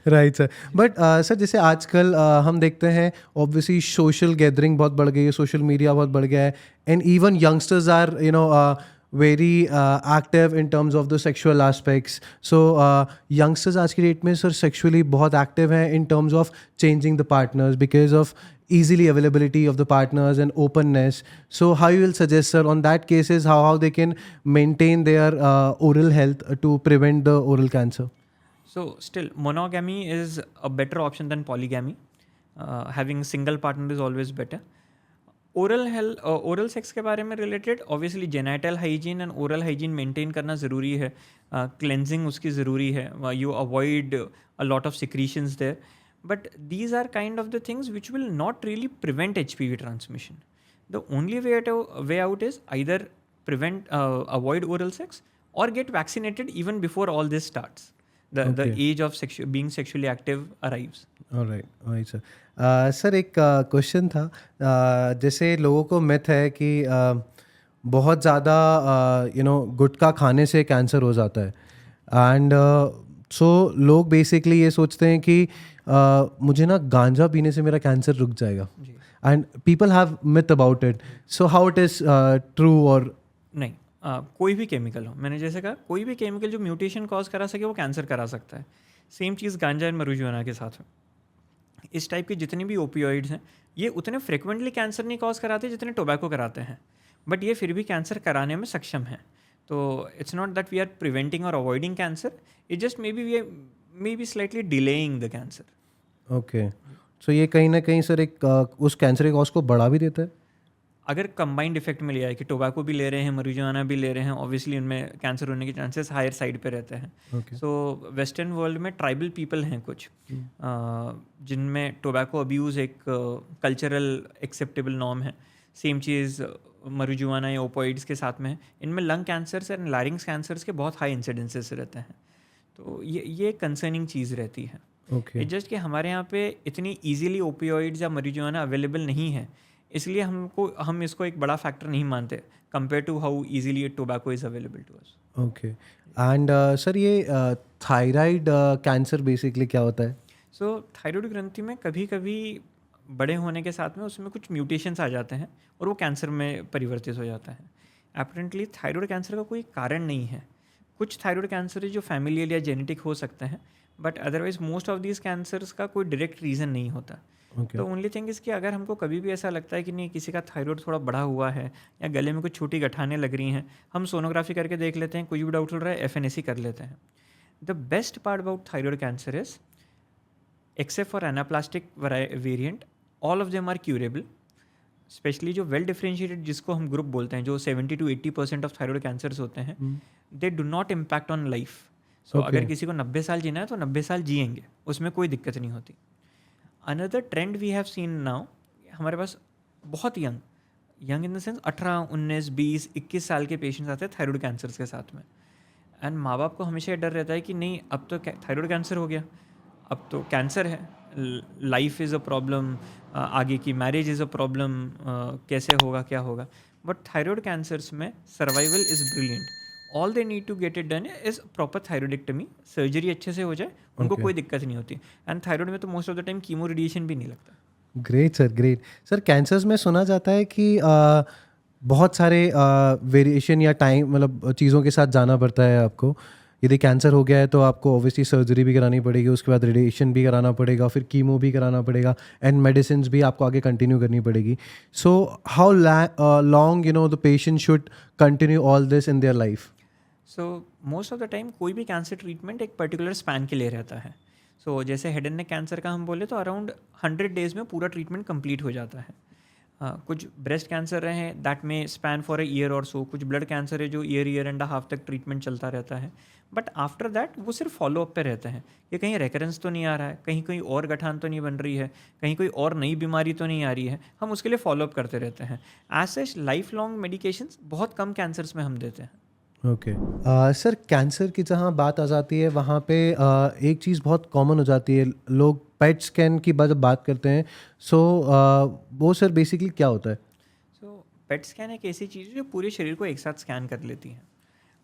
राइट सर, बट सर जैसे आजकल हम देखते हैं ऑब्वियसली सोशल गैदरिंग बहुत बढ़ गई है, सोशल मीडिया बहुत बढ़ गया है, and even youngsters are very active in terms of the sexual aspects. So youngsters आज की डेट में सर sexually बहुत active हैं in terms of changing the partners because of easily availability of the partners and openness. So how you will suggest sir on that cases how they can maintain their oral health to prevent the oral cancer? So still monogamy is a better option than polygamy. Having single partner is always better. Oral health, oral sex के बारे में related obviously genital hygiene and oral hygiene maintain करना ज़रूरी है, cleansing उसकी ज़रूरी है, you avoid a lot of secretions there, but these are kind of the things which will not really prevent HPV transmission. The only way out is either prevent avoid oral sex और get vaccinated even before all this starts, the age of being sexually active arrives. Alright sir. Sir एक question था, जैसे लोगों को myth है कि बहुत ज़्यादा गुटखा खाने से कैंसर हो जाता है, एंड सो लोग बेसिकली ये सोचते हैं कि मुझे ना गांजा पीने से मेरा कैंसर रुक जाएगा, and people have myth about it. So how it is true और नहीं? कोई भी केमिकल हो, मैंने जैसे कहा, कोई भी केमिकल जो म्यूटेशन कॉज करा सके वो कैंसर करा सकता है. सेम चीज़ गांजा एंड marijuana के साथ में. इस टाइप के जितने भी ओपियोइड्स हैं ये उतने फ्रिक्वेंटली कैंसर नहीं कॉज कराते जितने टोबैको कराते हैं, बट ये फिर भी कैंसर कराने में सक्षम है. तो it's not that we are preventing और avoiding cancer, it just may be slightly delaying the cancer. Okay, so ये कहीं ना कहीं सर एक उस कैंसर के कॉज को बढ़ा भी देता है. अगर कंबाइंड इफेक्ट में लिया है कि टोबैको भी ले रहे हैं, marijuana भी ले रहे हैं, ऑब्वियसली उनमें कैंसर होने के चांसेस हायर साइड पे रहते हैं. सो वेस्टर्न वर्ल्ड में ट्राइबल पीपल हैं कुछ जिनमें टोबैको अब्यूज़ एक कल्चरल एक्सेप्टेबल नॉर्म है. सेम चीज़ marijuana या ओपोइड्स के साथ में है. इनमें लंग कैंसर्स एंड लैरिंग्स कैंसर्स के बहुत हाई इंसिडेंसेस रहते हैं. तो ये कंसर्निंग चीज़ रहती है. इट जस्ट कि हमारे यहाँ पे इतनी ईजीली ओपियोइड्स या marijuana अवेलेबल नहीं है, इसलिए हम इसको एक बड़ा फैक्टर नहीं मानते compare to how easily tobacco is available to us. Okay, and sir ये थायराइड कैंसर बेसिकली क्या होता है? सो थायराइड ग्रंथि में कभी कभी बड़े होने के साथ में उसमें कुछ म्यूटेशंस आ जाते हैं और वो कैंसर में परिवर्तित हो जाता है. एपरेंटली थायराइड कैंसर का कोई कारण नहीं है. कुछ थायराइड कैंसर जो फैमिलियल या जेनेटिक हो सकते हैं, but otherwise most of these cancers का कोई डायरेक्ट रीज़न नहीं होता. Okay. तो ओनली थिंग इसकी अगर हमको कभी भी ऐसा लगता है कि नहीं किसी का थायराइड थोड़ा बढ़ा हुआ है या गले में कुछ छोटी गठाने लग रही हैं, हम सोनोग्राफी करके देख लेते हैं, कोई भी डाउट हो रहा है FNAC कर लेते हैं. The best part about thyroid cancer is except for anaplastic variant all of them are curable. Specially जो वेल डिफरेंशिएटेड जिसको हम ग्रुप बोलते हैं, जो 70 to 80% ऑफ थायराइड कैंसर्स होते हैं, they do not impact on life. So अगर किसी को 90 साल जीना है तो 90 साल जिएंगे, उसमें कोई दिक्कत नहीं होती. Another trend we have seen now, हमारे पास बहुत यंग इन द सेंस 18, 19, 20, 21 साल के पेशेंट्स आते हैं थायराइड कैंसर्स के साथ में. एंड माँ बाप को हमेशा ये डर रहता है कि नहीं अब तो थायराइड कैंसर हो गया, अब तो कैंसर है, लाइफ इज़ अ प्रॉब्लम, आगे की मैरिज इज़ अ प्रॉब्लम, कैसे होगा क्या होगा. बट थायराइड कैंसर्स में survival is brilliant. All they need to get it done is proper thyroidectomy. Surgery अच्छे से हो जाए, उनको कोई दिक्कत नहीं होती. एंड थायराइड में तो most of the time chemo radiation भी नहीं लगता. Great sir, great sir. Cancers में सुना जाता है कि बहुत सारे वेरिएशन या टाइम मतलब चीज़ों के साथ जाना पड़ता है आपको. यदि कैंसर हो गया है तो आपको ऑब्वियसली सर्जरी भी करानी पड़ेगी, उसके बाद रेडिएशन भी कराना पड़ेगा, फिर कीमो भी कराना पड़ेगा, एंड मेडिसिन भी आपको आगे कंटिन्यू करनी पड़ेगी. So how long the patient should continue all this in their life? So most of the time कोई भी कैंसर ट्रीटमेंट एक पर्टिकुलर स्पैन के लिए रहता है. सो जैसे हेड एंड नेक कैंसर का हम बोले तो अराउंड 100 डेज़ में पूरा ट्रीटमेंट कंप्लीट हो जाता है. कुछ ब्रेस्ट कैंसर रहे दैट में स्पैन फॉर अ ईयर और सो. कुछ ब्लड कैंसर है जो ईयर एंड हाफ तक ट्रीटमेंट चलता रहता है. बट आफ्टर दैट वो सिर्फ फॉलोअप पे रहते हैं कि कहीं रेकरेंस तो नहीं आ रहा है, कहीं कोई और गठान तो नहीं बन रही है, कहीं कोई और नई बीमारी तो नहीं आ रही है. हम उसके लिए फॉलोअप करते रहते हैं. As such life long medications बहुत कम कैंसर्स में हम देते हैं. ओके सर, कैंसर की जहाँ बात आ जाती है वहाँ पे एक चीज़ बहुत कॉमन हो जाती है. लोग पेट स्कैन की जब बात करते हैं, सो वो सर बेसिकली क्या होता है? सो पेट स्कैन एक ऐसी चीज़ है जो पूरे शरीर को एक साथ स्कैन कर लेती है.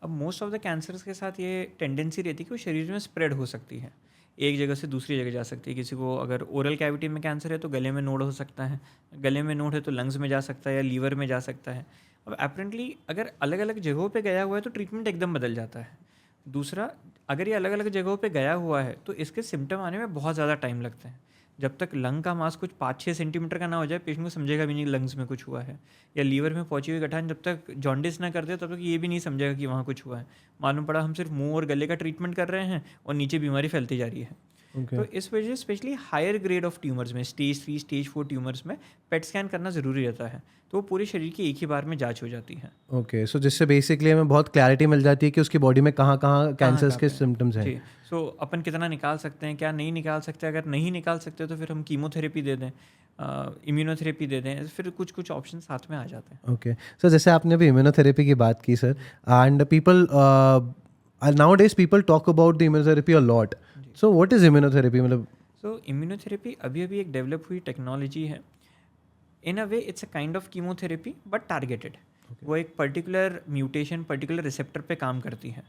अब मोस्ट ऑफ द कैंसर्स के साथ ये टेंडेंसी रहती है कि वो शरीर में स्प्रेड हो सकती है, एक जगह से दूसरी जगह जा सकती है. किसी को अगर ओरल कैविटी में कैंसर है तो गले में नोड हो सकता है, गले में नोड है तो लंग्स में जा सकता है या लीवर में जा सकता है. अब अपेरेंटली अगर अलग अलग जगहों पे गया हुआ है तो ट्रीटमेंट एकदम बदल जाता है. दूसरा, अगर ये अलग अलग जगहों पे गया हुआ है तो इसके सिम्टम आने में बहुत ज़्यादा टाइम लगता है. जब तक लंग का मास कुछ 5-6 सेंटीमीटर का ना हो जाए, पेशेंट को समझेगा भी नहीं लंग्स में कुछ हुआ है. या लीवर में पहुंची हुई गठान जब तक जॉन्डिस ना कर दे तब तक ये भी नहीं समझेगा कि वहाँ कुछ हुआ है. मालूम पड़ा हम सिर्फ मुंह और गले का ट्रीटमेंट कर रहे हैं और नीचे बीमारी फैलती जा रही है. तो इस वजह से specially higher grade of tumours में, स्टेज 3, स्टेज 4 ट्यूमर्स में पेट स्कैन करना ज़रूरी रहता है. तो वो पूरे शरीर की एक ही बार में जांच हो जाती है. ओके, सो जिससे बेसिकली हमें बहुत क्लैरिटी मिल जाती है कि उसकी बॉडी में कहाँ कहाँ कैंसर्स के सिम्टम्स हैं. जी. सो अपन कितना निकाल सकते हैं, क्या नहीं निकाल सकते. अगर नहीं निकाल सकते तो फिर हम कीमोथेरेपी दे दें, इम्यूनोथेरेपी दे दें, फिर कुछ कुछ ऑप्शन साथ में आ जाते हैं. ओके सर, जैसे आपने अभी इम्यूनोथेरेपी की बात की sir, and people nowadays people talk about the immunotherapy a lot. So what is immunotherapy? मतलब सो इम्यूनोथेरेपी अभी अभी एक डेवलप हुई टेक्नोलॉजी है. In a way it's a kind of chemotherapy but targeted. वो एक पर्टिकुलर म्यूटेशन, पर्टिकुलर रिसेप्टर पे काम करती है.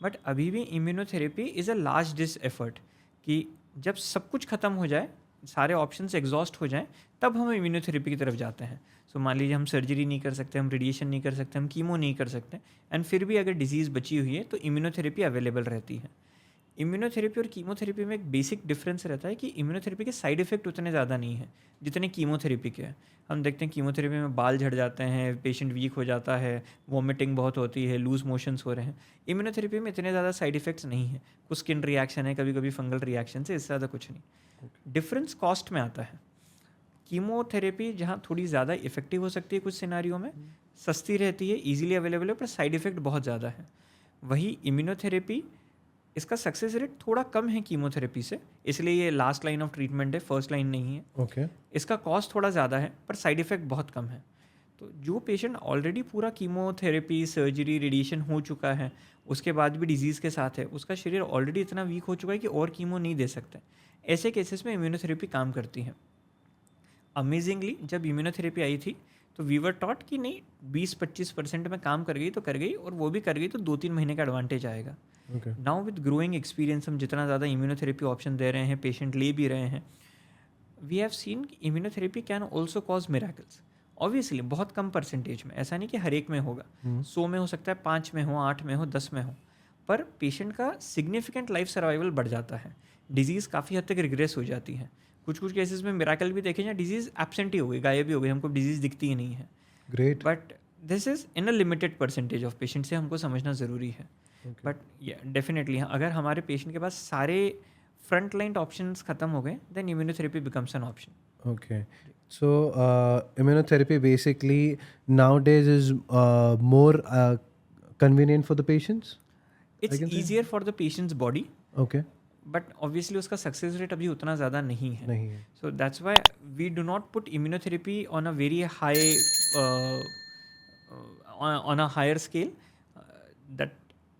बट अभी भी immunotherapy is a last ditch effort कि जब सब कुछ ख़त्म हो जाए, सारे ऑप्शंस एग्जॉस्ट हो जाएं, तब हम इम्यूनोथेरेपी की तरफ जाते हैं. सो मान लीजिए हम सर्जरी नहीं कर सकते, हम रेडिएशन नहीं कर सकते, हम कीमो नहीं कर सकते, एंड फिर भी अगर डिजीज़ बची हुई है तो इम्यूनोथेरेपी अवेलेबल रहती है. इम्यूनोथेरेपी और कीमोथेरेपी में एक बेसिक डिफरेंस रहता है कि इम्यूनोथेरेपी के साइड इफेक्ट उतने ज़्यादा नहीं है जितने कीमोथेरेपी के हैं. हम देखते हैं कीमोथेरेपी में बाल झड़ जाते हैं, पेशेंट वीक हो जाता है, वॉमिटिंग बहुत होती है, लूज मोशंस हो रहे हैं. इम्यूनोथेरेपी में इतने ज़्यादा साइड इफेक्ट्स नहीं है. कुछ स्किन रिएक्शन है, कभी कभी फंगल रिएक्शन से, इससे ज़्यादा कुछ नहीं. डिफरेंस कॉस्ट में आता है. कीमोथेरेपी जहाँ थोड़ी ज़्यादा इफेक्टिव हो सकती है कुछ सिनारियों में, सस्ती रहती है, ईजिली अवेलेबल है, पर साइड इफेक्ट बहुत ज़्यादा है. वही इम्यूनोथेरेपी, इसका सक्सेस रेट थोड़ा कम है कीमोथेरेपी से, इसलिए ये लास्ट लाइन ऑफ ट्रीटमेंट है, फर्स्ट लाइन नहीं है. ओके, इसका कॉस्ट थोड़ा ज़्यादा है पर साइड इफ़ेक्ट बहुत कम है. तो जो पेशेंट ऑलरेडी पूरा कीमोथेरेपी, सर्जरी, रेडिएशन हो चुका है, उसके बाद भी डिजीज़ के साथ है, उसका शरीर ऑलरेडी इतना वीक हो चुका है कि और कीमो नहीं दे सकते, ऐसे केसेस में इम्यूनोथेरेपी काम करती है. अमेजिंगली जब इम्यूनोथेरेपी आई थी तो वी वर टॉट कि नहीं 20-25% में काम कर गई तो कर गई, और वो भी कर गई तो 2-3 महीने का एडवांटेज आएगा. नाउ विद ग्रोइंग एक्सपीरियंस हम जितना ज़्यादा इम्यूनोथेरेपी ऑप्शन दे रहे हैं, पेशेंट ले भी रहे हैं, we have seen immunotherapy can also cause miracles. Obviously बहुत कम परसेंटेज में, ऐसा नहीं कि हर एक में होगा. 100 में हो सकता है, 5 में हो, 8 में हो, 10 में हो, पर पेशेंट का सिग्निफिकेंट लाइफ सर्वाइवल बढ़ जाता है, डिजीज़ काफ़ी हद तक रिग्रेस हो जाती है। कुछ कुछ केसेस में मिराकल भी देखे जहाँ डिजीज़ एब्सेंट ही हो गई, गायब ही हो गई, हमको डिजीज़ दिखती ही नहीं है। Great. But this is in a limited percentage of patient, से हमको समझना ज़रूरी है। बट डेफिनेटली अगर हमारे पेशेंट के पास सारे फ्रंट लाइन ऑप्शंस खत्म हो गए, then immunotherapy becomes an option. Okay. So, immunotherapy basically nowadays is more convenient for the patients? I it's can say? Easier for the patients body, Okay. But obviously उसका success rate अभी उतना ज़्यादा नहीं है। नहीं है. So that's why we do not put immunotherapy on a very high, on a higher scale. That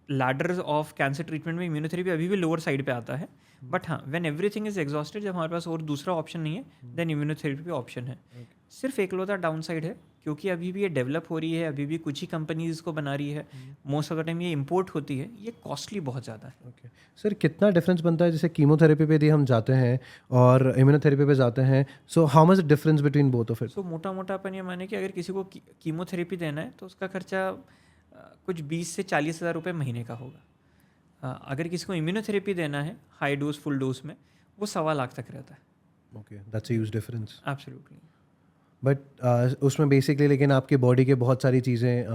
ladders of cancer treatment में immunotherapy अभी भी lower side पे आता है. बट हाँ, when everything is exhausted, जब हमारे पास और दूसरा ऑप्शन नहीं है, then immunotherapy ऑप्शन है। सिर्फ एकलौता डाउन साइड है, क्योंकि अभी भी ये डेवलप हो रही है, अभी भी कुछ ही कंपनीज इसको बना रही है, मोस्ट ऑफ द टाइम ये इम्पोर्ट होती है, ये कॉस्टली बहुत ज़्यादा है। ओके सर, कितना डिफरेंस बनता है जैसे कीमोथेरेपी पे यदि हम जाते हैं और इम्यूनोथेरेपी पे जाते हैं, so how much difference between both of it? So मोटा मोटा अपन ये माने कि अगर किसी को कीमोथेरेपी देना है तो उसका खर्चा कुछ 20 से 40 हज़ार रुपये महीने का होगा। अगर किसी को इम्यूनोथेरेपी देना है हाई डोज फुल डोज में, वो 1.25 लाख तक रहता है। Okay, that's a huge difference. Absolutely. But उसमें बेसिकली लेकिन आपकी बॉडी के बहुत सारी चीज़ें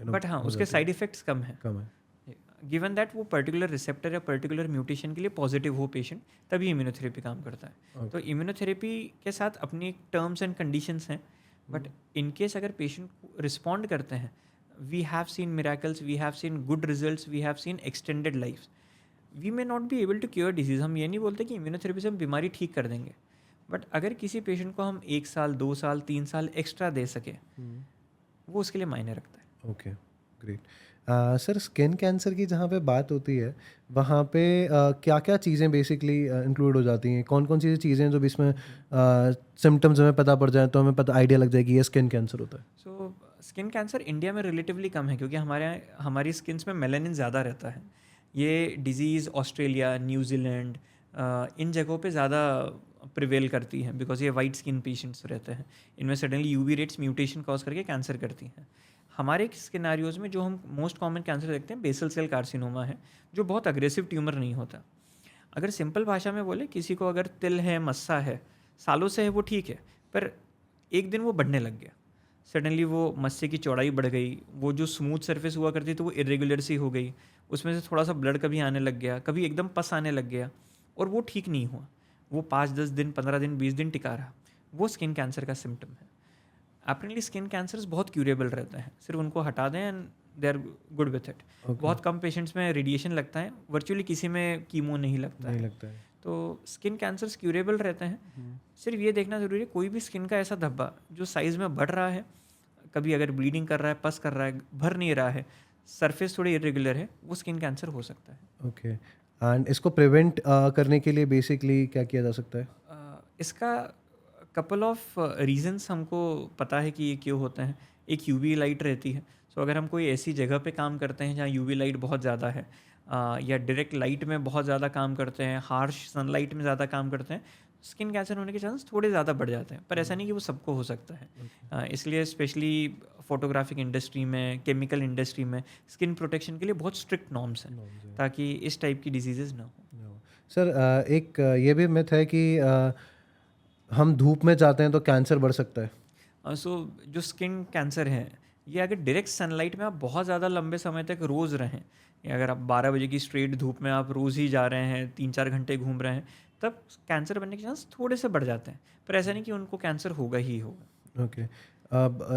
बट हाँ, उसके साइड इफेक्ट्स कम है। कम है। गिवन दैट वो पर्टिकुलर रिसेप्टर या पर्टिकुलर म्यूटेशन के लिए पॉजिटिव हो पेशेंट, तभी इम्यूनोथेरेपी काम करता है। तो इम्यूनोथेरेपी के साथ अपनी टर्म्स एंड कंडीशंस हैं, बट इन केस अगर पेशेंट रिस्पॉन्ड करते हैं, we have seen miracles, we have seen good results, we have seen extended life. We may not be able to cure disease, हम ये नहीं बोलते कि इम्यूनोथेरेपी से हम बीमारी ठीक कर देंगे, बट अगर किसी पेशेंट को हम 1 साल 2 साल 3 साल एक्स्ट्रा दे सके, वो उसके लिए मायने रखता है। Okay, great. Sir, skin cancer की जहाँ पे बात होती है, वहाँ पे क्या क्या चीज़ें बेसिकली इंक्लूड हो जाती हैं? कौन कौन सी चीज़ें हैं जो भी इसमें सिम्टम्स हमें पता पड़ जाए तो हमें पता आइडिया लग जाए कि ये स्किन कैंसर होता है? सो स्किन कैंसर इंडिया में रिलेटिवली कम है, क्योंकि हमारी स्किन्स में मेलानिन ज़्यादा रहता है। ये डिजीज़ ऑस्ट्रेलिया, न्यूजीलैंड, इन जगहों पे ज़्यादा प्रिवेल करती है, बिकॉज ये वाइट स्किन पेशेंट्स रहते हैं। इनमें suddenly UV rates mutation cause करके कैंसर करती हैं। हमारे स्किनारियोज़ में जो हम मोस्ट कॉमन कैंसर देखते हैं बेसल सेल कार्सिनोमा है, जो बहुत अग्रेसिव ट्यूमर नहीं होता। अगर सिंपल भाषा में बोले, किसी को अगर तिल है, मस्सा है, सालों से है, वो ठीक है, पर एक दिन वो बढ़ने लग गया, सडनली वो मस्से की चौड़ाई बढ़ गई, वो जो स्मूथ सरफेस हुआ करती तो वो इरेगुलर सी हो गई, उसमें से थोड़ा सा ब्लड कभी आने लग गया, कभी एकदम पस आने लग गया, और वो ठीक नहीं हुआ, वो 5-10 दिन 15 दिन 20 दिन टिका रहा, वो स्किन कैंसर का सिम्टम है। अपरेंटली स्किन कैंसर्स बहुत क्यूरेबल रहते हैं, सिर्फ उनको हटा दें and they are good with it. बहुत कम पेशेंट्स में रेडिएशन लगता है, वर्चुअली किसी में कीमो नहीं लगता है। तो स्किन कैंसर्स क्यूरेबल रहते हैं। सिर्फ ये देखना ज़रूरी है, कोई भी स्किन का ऐसा धब्बा जो साइज़ में बढ़ रहा है, कभी अगर ब्लीडिंग कर रहा है, पस कर रहा है, भर नहीं रहा है, सरफेस थोड़ी इरेगुलर है, वो स्किन कैंसर हो सकता है। ओके, एंड इसको प्रिवेंट करने के लिए बेसिकली क्या किया जा सकता है? इसका कपल ऑफ रीजंस हमको पता है कि ये क्यों होते हैं। एक यूवी लाइट रहती है, सो अगर हम कोई ऐसी जगह पे काम करते हैं जहाँ यूवी लाइट बहुत ज़्यादा है, या डायरेक्ट लाइट में बहुत ज़्यादा काम करते हैं, हार्श सनलाइट में ज़्यादा काम करते हैं, स्किन कैंसर होने के चांस थोड़े ज़्यादा बढ़ जाते हैं। पर ऐसा नहीं कि वो सबको हो सकता है। इसलिए स्पेशली फोटोग्राफिक इंडस्ट्री में, केमिकल इंडस्ट्री में स्किन प्रोटेक्शन के लिए बहुत स्ट्रिक्ट नॉर्म्स हैं, ताकि इस टाइप की डिजीज़ेज़ ना हो। सर, एक ये भी मिथ है कि हम धूप में जाते हैं तो कैंसर बढ़ सकता है। सो जो स्किन कैंसर है, ये अगर डायरेक्ट सनलाइट में आप बहुत ज़्यादा लंबे समय तक रोज़ रहें, या अगर आप 12 बजे की स्ट्रेट धूप में आप रोज़ ही जा रहे हैं, 3-4 घंटे घूम रहे हैं, तब कैंसर बनने के चांस थोड़े से बढ़ जाते हैं, पर ऐसा नहीं कि उनको कैंसर होगा ही होगा। ओके,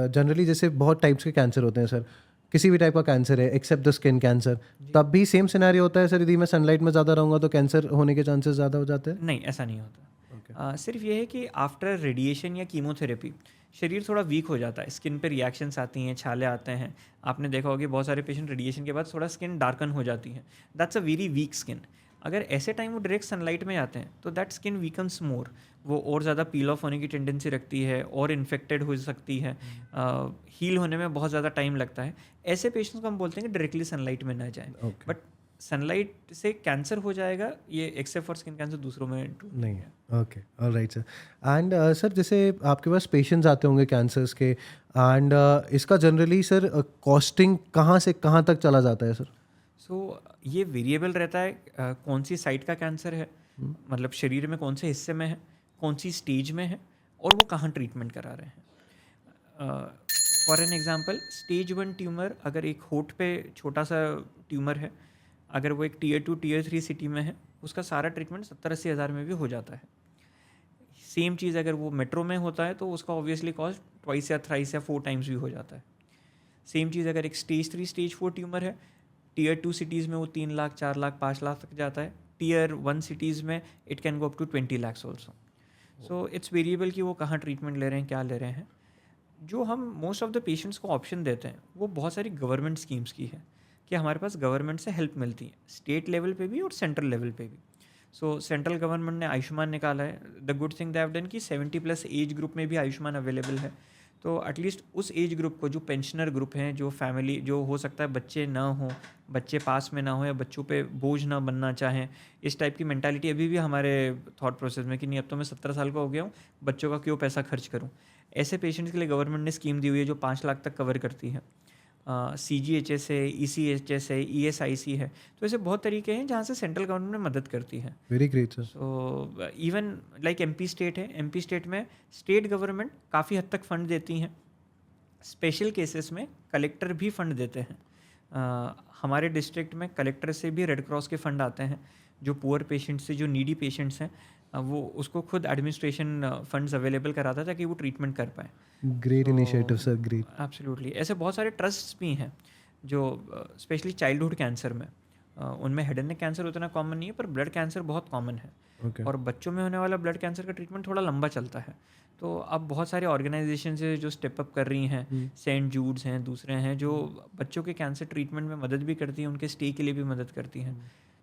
जनरली जैसे बहुत टाइप्स के कैंसर होते हैं सर, किसी भी टाइप का कैंसर है एक्सेप्ट द स्किन कैंसर, तब भी सेम सिनेरियो होता है सर? यदि मैं सनलाइट में ज़्यादा रहूँगा तो कैंसर होने के चांसेस ज़्यादा हो जाते हैं? नहीं, ऐसा नहीं होता। सिर्फ ये है कि आफ्टर रेडिएशन या कीमोथेरेपी शरीर थोड़ा वीक हो जाता है, स्किन पे रिएक्शंस आती हैं, छाले आते हैं। आपने देखा होगा कि बहुत सारे पेशेंट रेडिएशन के बाद थोड़ा स्किन डार्कन हो जाती है, that's a very weak skin. अगर ऐसे टाइम वो डायरेक्ट सनलाइट में आते हैं तो दैट स्किन वीकन्स मोर, वो और ज़्यादा पील ऑफ होने की टेंडेंसी रखती है और इन्फेक्टेड हो सकती है, हील होने में बहुत ज़्यादा टाइम लगता है। ऐसे पेशेंट्स को हम बोलते हैं कि डायरेक्टली सनलाइट में ना जाएं। बट सनलाइट से कैंसर हो जाएगा ये एक्सेप्ट फॉर स्किन कैंसर दूसरों में नहीं है। Okay, alright sir. And sir, जैसे आपके पास पेशेंट्स आते होंगे कैंसर्स के, एंड इसका जनरली सर कॉस्टिंग कहाँ से कहाँ तक चला जाता है सर? ये वेरिएबल रहता है कौन सी साइट का कैंसर है, मतलब शरीर में कौन से हिस्से में है, कौन सी स्टेज में है और वो कहाँ ट्रीटमेंट करा रहे हैं। For an example, stage 1 tumour अगर एक होठ पे छोटा सा ट्यूमर है, अगर वो एक टीयर 2 टीयर 3 सिटी में है, उसका सारा ट्रीटमेंट 70-80 हज़ार में भी हो जाता है। सेम चीज़ अगर वो मेट्रो में होता है तो उसका ऑब्वियसली कॉस्ट 2 या 3 या 4 टाइम्स भी हो जाता है। सेम चीज़ अगर एक स्टेज 3 स्टेज 4 ट्यूमर है, टीयर 2 सिटीज़ में वो 3 लाख 4 लाख 5 लाख तक जाता है। टीयर 1 सिटीज़ में it can go up to 20 lakhs also. So it's variable कि वो कहाँ ट्रीटमेंट ले रहे हैं, क्या ले रहे हैं। जो हम मोस्ट ऑफ द पेशेंट्स को ऑप्शन देते हैं वो बहुत सारी गवर्नमेंट स्कीम्स की है कि हमारे पास गवर्नमेंट से हेल्प मिलती है, स्टेट लेवल पे भी और सेंट्रल लेवल पे भी। सो सेंट्रल गवर्नमेंट ने आयुष्मान निकाला है। The good thing they have done कि 70+ एज ग्रुप में भी आयुष्मान अवेलेबल है। तो एटलीस्ट उस एज ग्रुप को, जो पेंशनर ग्रुप हैं, जो फैमिली, जो हो सकता है बच्चे ना हो, बच्चे पास में ना हो या बच्चों पे बोझ ना बनना चाहें, इस टाइप की मेंटालिटी अभी भी हमारे थॉट प्रोसेस में कि नहीं अब तो मैं 17 साल का हो गया हूँ, बच्चों का क्यों पैसा खर्च करूँ। ऐसे पेशेंट्स के लिए गवर्नमेंट ने स्कीम दी हुई है जो 5 लाख तक कवर करती है। CGHS है, ECHS है, ESIC है। तो ऐसे बहुत तरीके हैं जहाँ से सेंट्रल गवर्नमेंट मदद करती है। Very great sir. So even like MP state है, MP स्टेट में स्टेट गवर्नमेंट काफ़ी हद तक फंड देती हैं। स्पेशल केसेस में कलेक्टर भी फंड देते हैं। हमारे डिस्ट्रिक्ट में कलेक्टर से भी रेड क्रॉस के फंड आते हैं। जो पुअर पेशेंट्स से, जो नीडी पेशेंट्स हैं, वो उसको खुद एडमिनिस्ट्रेशन फंड्स अवेलेबल कराता है ताकि वो ट्रीटमेंट कर पाएँ। Great initiative sir, great. Absolutely. ऐसे बहुत सारे ट्रस्ट्स भी हैं जो स्पेशली चाइल्डहुड कैंसर में, उनमें हेड एंड नेक कैंसर उतना कॉमन नहीं है पर ब्लड कैंसर बहुत कॉमन है। Okay. और बच्चों में होने वाला ब्लड कैंसर का ट्रीटमेंट थोड़ा लंबा चलता है। तो अब बहुत सारे ऑर्गेनाइजेशन है जो स्टेप अप कर रही हैं, सेंट जूड्स हैं, दूसरे हैं जो बच्चों के कैंसर ट्रीटमेंट में मदद भी करती हैं, उनके स्टे के लिए भी मदद करती हैं।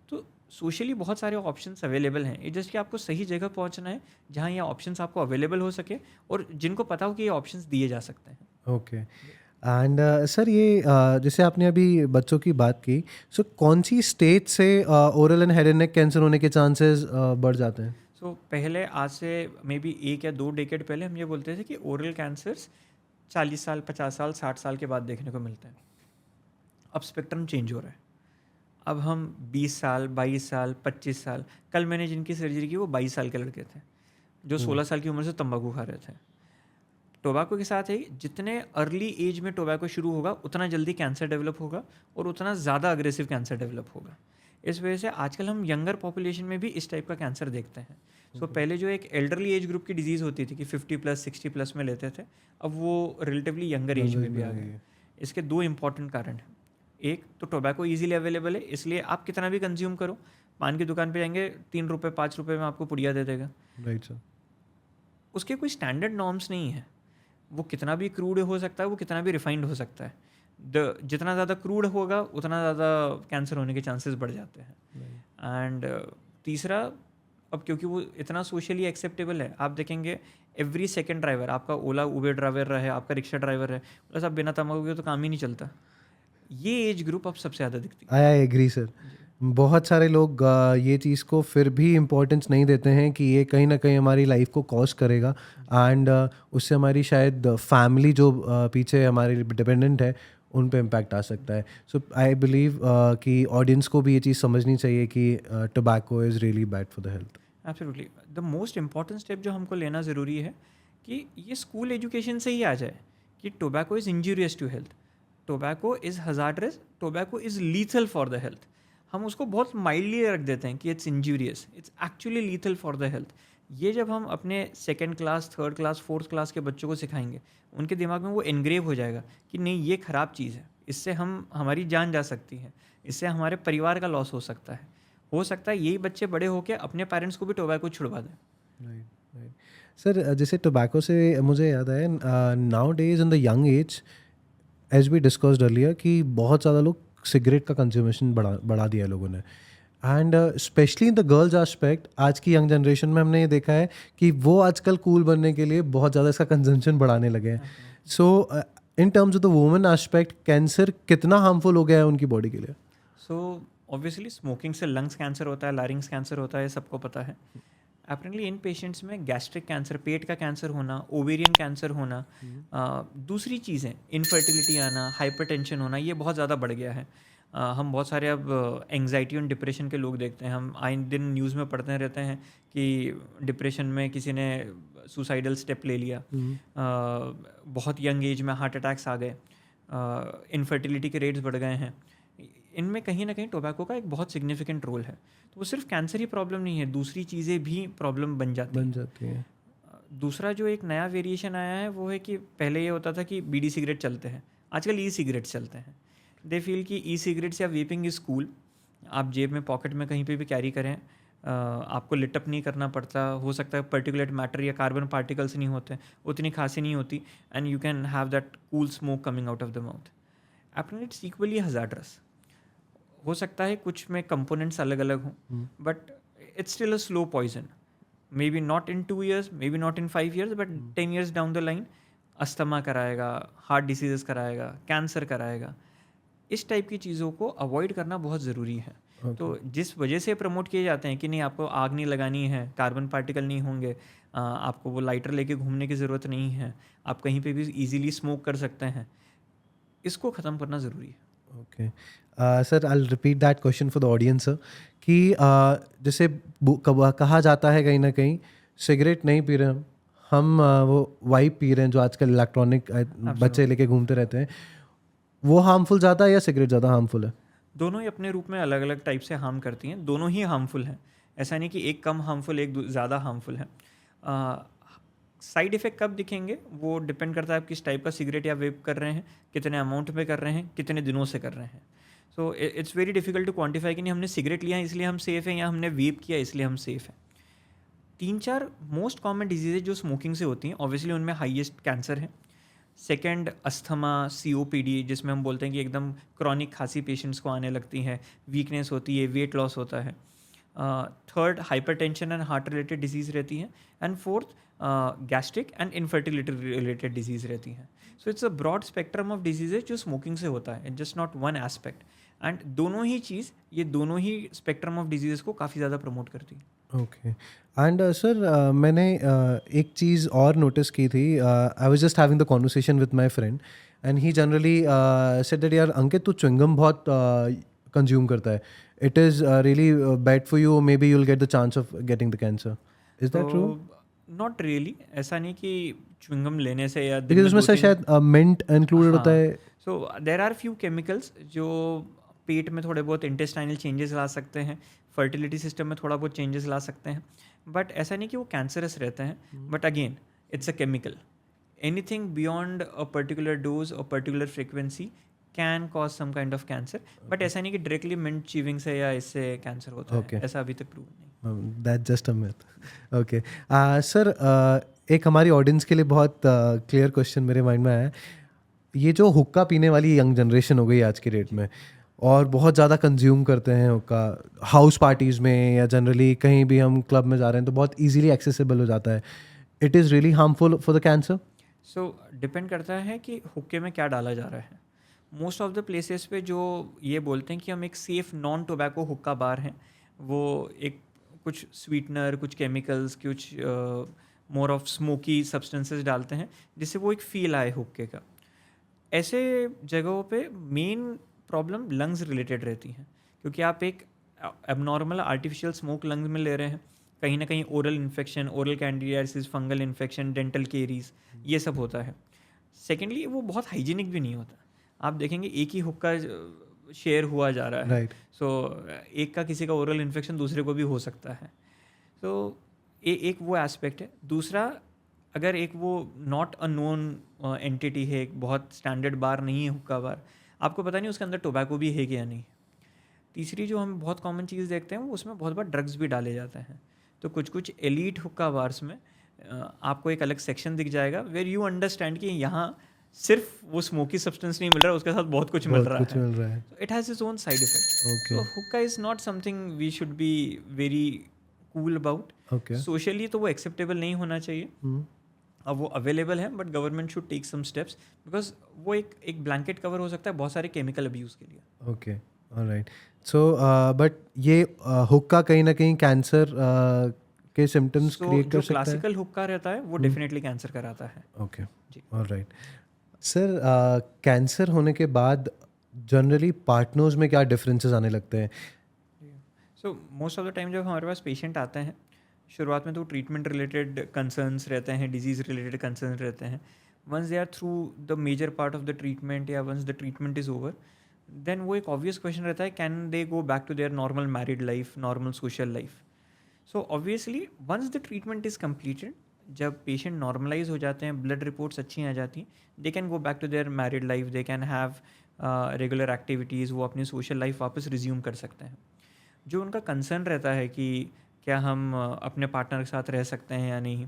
तो सोशली बहुत सारे ऑप्शंस अवेलेबल हैं। ये जस्ट कि आपको सही जगह पहुंचना है जहां ये ऑप्शंस आपको अवेलेबल हो सके और जिनको पता हो कि ये ऑप्शंस दिए जा सकते हैं। ओके। एंड सर ये जैसे आपने अभी बच्चों की बात की, सो कौन सी स्टेज से oral and head and neck cancer होने के चांसेस बढ़ जाते हैं? सो पहले, आज से मे बी 1 या 2 डेकेड पहले हम ये बोलते थे कि ओरल कैंसर्स 40 साल, 50 साल, 60 साल के बाद देखने को मिलते हैं। अब स्पेक्ट्रम चेंज हो रहा है। अब हम 20 साल, 22 साल, 25 साल, कल मैंने जिनकी सर्जरी की वो 22 साल के लड़के थे जो 16 साल की उम्र से तंबाकू खा रहे थे। टोबैको के साथ है, जितने अर्ली एज में टोबैको शुरू होगा उतना जल्दी कैंसर डेवलप होगा और उतना ज़्यादा अग्रेसिव कैंसर डेवलप होगा। इस वजह से आजकल हम यंगर पॉपुलेशन में भी इस टाइप का कैंसर देखते हैं। सो पहले जो एक एल्डरली एज ग्रुप की डिजीज़ होती थी कि 50+, 60+ में लेते थे, अब वो रिलेटिवली यंगर एज में भी आ गई। इसके 2 इंपॉर्टेंट कारण हैं। एक तो टोबैको ईजिली अवेलेबल है, इसलिए आप कितना भी कंज्यूम करो, पान की दुकान पे जाएंगे 3 रुपये 5 रुपये में आपको पुड़िया दे देगा। Right sir. उसके कोई स्टैंडर्ड नॉर्म्स नहीं है। वो कितना भी क्रूड हो सकता है, वो कितना भी रिफाइंड हो सकता है। जितना ज़्यादा क्रूड होगा उतना ज़्यादा कैंसर होने के चांसेस बढ़ जाते हैं। एंड तीसरा, अब क्योंकि वो इतना सोशली एक्सेप्टेबल है, आप देखेंगे एवरी सेकंड ड्राइवर, आपका ओला उबेर ड्राइवर रहे, आपका रिक्शा ड्राइवर है, बस आप बिना तंबाकू के तो काम ही नहीं चलता। ये एज ग्रुप अब सबसे ज़्यादा दिखती है। I agree sir. बहुत सारे लोग ये चीज़ को फिर भी इम्पोर्टेंस नहीं देते हैं कि ये कहीं ना कहीं हमारी लाइफ को कॉज करेगा एंड उससे हमारी शायद फैमिली जो पीछे हमारी डिपेंडेंट है उन पे इम्पैक्ट आ सकता है। सो आई बिलीव कि ऑडियंस को भी ये चीज़ समझनी चाहिए कि tobacco is really bad for the health. Absolutely. The most important step जो हमको लेना ज़रूरी है कि ये स्कूल एजुकेशन से ही आ जाए कि tobacco is injurious to health, tobacco is hazardous, tobacco is lethal for the health. हम उसको बहुत माइल्डली रख देते हैं कि it's injurious, it's actually lethal for the health. ये जब हम अपने 2nd class, 3rd class, 4th class के बच्चों को सिखाएंगे, उनके दिमाग में वो एनग्रेव हो जाएगा कि नहीं, ये ख़राब चीज़ है, इससे हमारी जान जा सकती है, इससे हमारे परिवार का लॉस हो सकता है। यही बच्चे बड़े होकर अपने पेरेंट्स को भी टोबैको छुड़वा दें। राइट। सर जैसे टोबैको से मुझे याद आया, nowadays in the young age, as we discussed earlier, कि बहुत ज़्यादा लोग सिगरेट का कंज्यूमेशन बढ़ा दिया है लोगों ने। And specially in the girls aspect, आज की यंग जनरेशन में हमने ये देखा है कि वो आजकल कूल बनने के लिए बहुत ज़्यादा इसका कंजम्पशन बढ़ाने लगे हैं। So in terms of the women aspect, cancer कितना हार्मफुल हो गया है उनकी बॉडी के लिए? सो ऑब्वियसली स्मोकिंग से लंग्स कैंसर होता है, लारिंग्स कैंसर होता है, सबको पता है। अपेरेंटली इन पेशेंट्स में गैस्ट्रिक कैंसर, पेट का कैंसर होना, ओवेरियन कैंसर होना, दूसरी चीज़ें इनफर्टिलिटी आना, हाइपरटेंशन होना, ये बहुत ज़्यादा बढ़ गया है। हम बहुत सारे अब एंग्जाइटी और डिप्रेशन के लोग देखते हैं, हम आए दिन न्यूज़ में पढ़ते रहते हैं कि डिप्रेशन में किसी ने सुसाइडल स्टेप ले लिया, बहुत यंग एज में हार्ट अटैक्स आ गए, इनफर्टिलिटी के रेट्स बढ़ गए हैं। इनमें कहीं ना कहीं टोबैको का एक बहुत सिग्निफिकेंट रोल है। तो वो सिर्फ कैंसर ही प्रॉब्लम नहीं है, दूसरी चीज़ें भी प्रॉब्लम बन जाती हैं। दूसरा जो एक नया वेरिएशन आया है वो है कि पहले ये होता था कि बीड़ी सिगरेट चलते हैं, आजकल ई सिगरेट चलते हैं। दे फील कि ई सिगरेट्स या वेपिंग इज़ कूल, आप जेब में पॉकेट में कहीं पे भी कैरी करें, आपको लिटअप नहीं करना पड़ता, हो सकता है पर्टिकुलेट मैटर या कार्बन पार्टिकल्स नहीं होते, उतनी खांसी नहीं होती, and you can have that cool smoke coming out of the mouth. अपने इट्स इक्वली हज़ार्डस। हो सकता है कुछ में कंपोनेंट्स अलग अलग हों, but it's still a slow poison. Maybe not in 2 years, maybe not in 5 years, but 10 years down the line asthma कराएगा, हार्ट डिसीजेस कराएगा, कैंसर कराएगा। इस टाइप की चीज़ों को अवॉइड करना बहुत ज़रूरी है। तो जिस वजह से प्रमोट किए जाते हैं कि नहीं आपको आग नहीं लगानी है, कार्बन पार्टिकल नहीं होंगे, आपको वो लाइटर लेके घूमने की ज़रूरत नहीं है, आप कहीं पे भी इजीली स्मोक कर सकते हैं, इसको ख़त्म करना ज़रूरी है। Okay sir, I repeat that question for the audience sir कि जैसे कहा जाता है कहीं ना कहीं सिगरेट नहीं पी रहे हम वो वाइप पी रहे हैं जो आजकल इलेक्ट्रॉनिक बच्चे लेके घूमते रहते हैं, वो हार्मफुल ज़्यादा है या सिगरेट ज़्यादा हार्मफुल है? दोनों ही अपने रूप में अलग अलग टाइप से हार्म करती हैं, दोनों ही हार्मफुल हैं। ऐसा नहीं कि एक कम हार्मफुल एक ज़्यादा हार्मफुल है। साइड इफ़ेक्ट कब दिखेंगे वो डिपेंड करता है आप किस टाइप का सिगरेट या वेप कर रहे हैं, कितने अमाउंट में कर रहे हैं, कितने दिनों से कर रहे हैं। So it's very difficult to quantify कि नहीं हमने सिगरेट लिया है इसलिए हम सेफ़ हैं या हमने वेप किया इसलिए हम सेफ़ हैं। 3-4 मोस्ट कॉमन डिजीज़ेज जो स्मोकिंग से होती हैं, ऑब्वियसली उनमें हाईएस्ट कैंसर है। सेकेंड अस्थमा, COPD जिसमें हम बोलते हैं कि एकदम क्रॉनिक खांसी पेशेंट्स को आने लगती है, वीकनेस होती है, वेट लॉस होता है। Third hypertension and heart related disease रहती हैं, and fourth gastric and infertility related disease रहती हैं। So it's a broad spectrum of diseases जो स्मोकिंग से होता है, just not one aspect. And दोनों ही चीज़, ये दोनों ही स्पेक्ट्रम ऑफ डिजीज़ को काफ़ी ज़्यादा प्रमोट करती है। ओके एंड सर, मैंने एक चीज़ और नोटिस की थी। I was just having the conversation with my friend and he generally said that यार अंकित तू च्युइंगम बहुत कंज्यूम करता है, it is really bad for you, may be you will get the chance of getting the cancer, is that true? Not really, ऐसा नहीं कि chewing gum लेने से या बिकॉज उसमें से शायद मिंट इंक्लूडेड होता है। So there are few chemicals जो पेट में थोड़े बहुत इंटेस्टाइनल चेंजेस ला सकते हैं, फर्टिलिटी सिस्टम में थोड़ा बहुत चेंजेस ला सकते हैं, बट ऐसा नहीं कि वो कैंसरस रहते हैं। But again it's a chemical, anything beyond a particular dose और particular frequency can cause some kind of cancer, but ऐसा नहीं कि डायरेक्टली मिंट चीविंग से या इससे कैंसर होता है, ऐसा अभी तक प्रूव नहीं। That just a myth. Okay sir, एक हमारी ऑडियंस के लिए बहुत क्लियर क्वेश्चन मेरे माइंड में आया। ये जो हुक्का पीने वाली यंग जनरेशन हो गई आज की डेट में और बहुत ज़्यादा कंज्यूम करते हैं हुक्का, हाउस पार्टीज़ में या जनरली कहीं भी हम क्लब में जा रहे हैं तो बहुत इजीली एक्सेसिबल हो जाता है, it is really harmful for the cancer? So depend करता है कि हुक्के में क्या डाला जा रहा है। मोस्ट ऑफ द प्लेसेस पे जो ये बोलते हैं कि हम एक सेफ़ नॉन टोबैको हुक्का बार हैं, वो एक कुछ स्वीटनर, कुछ केमिकल्स, कुछ मोर ऑफ स्मोकी सब्सटेंसेस डालते हैं जिससे वो एक फ़ील आए हुक्के का। ऐसे जगहों पे मेन प्रॉब्लम लंग्स रिलेटेड रहती हैं, क्योंकि आप एक एबनॉर्मल आर्टिफिशियल स्मोक लंग्स में ले रहे हैं, कहीं ना कहीं oral infection, oral candidiasis, fungal infection, dental caries, ये सब होता है। सेकेंडली वो बहुत हाइजीनिक भी नहीं होता। आप देखेंगे एक ही हुक्का शेयर हुआ जा रहा है, सो एक का किसी का ओरल इन्फेक्शन दूसरे को भी हो सकता है। तो एक वो एस्पेक्ट है। दूसरा, अगर एक वो नॉट अ नोन एंटिटी है, एक बहुत स्टैंडर्ड बार नहीं है हुक्का बार, आपको पता नहीं उसके अंदर टोबैको भी है कि या नहीं। तीसरी जो हम बहुत कॉमन चीज़ देखते हैं वो उसमें बहुत बार ड्रग्स भी डाले जाते हैं। तो कुछ कुछ एलीट हुक्का बार्स में आपको एक अलग सेक्शन दिख जाएगा वेर यू अंडरस्टैंड कि यहाँ सिर्फ वो स्मोकी सब्सटेंस नहीं मिल रहा है, उसके साथ बहुत कुछ मिल रहा है। It has its own side effect. तो hookah is not something we should be very cool about. Socially तो वो एक्सेप्टेबल नहीं होना चाहिए। अब वो अवेलेबल है, but government should take some steps, because वो एक ब्लैंकेट कवर हो सकता है बहुत सारे केमिकल अब्यूज़ के लिए। Okay, alright. सो बट ये हुक्का कहीं ना कहीं कैंसर के सिम्टम्स क्रिएट कर सकता है? क्लासिकल हुक्का रहता है वो डेफिनेटली कैंसर कराता है। Okay, alright. सर, कैंसर होने के बाद जनरली पार्टनर्स में क्या डिफरेंसेस आने लगते हैं? सो मोस्ट ऑफ द टाइम जब हमारे पास पेशेंट आते हैं, शुरुआत में तो ट्रीटमेंट रिलेटेड कंसर्न्स रहते हैं, डिजीज़ रिलेटेड कंसर्न्स रहते हैं. Once they are through the major part of the treatment या once the treatment is over, then वो एक ऑब्वियस क्वेश्चन रहता है, can they go back to their normal married life, normal social life. So obviously once the treatment is completed, जब patient normalize हो जाते हैं, blood reports अच्छी आ जाती हैं, they can go back to their married life, they can have regular activities, वो अपनी सोशल लाइफ वापस रिज्यूम कर सकते हैं. जो उनका कंसर्न रहता है कि क्या हम अपने पार्टनर के साथ रह सकते हैं या नहीं,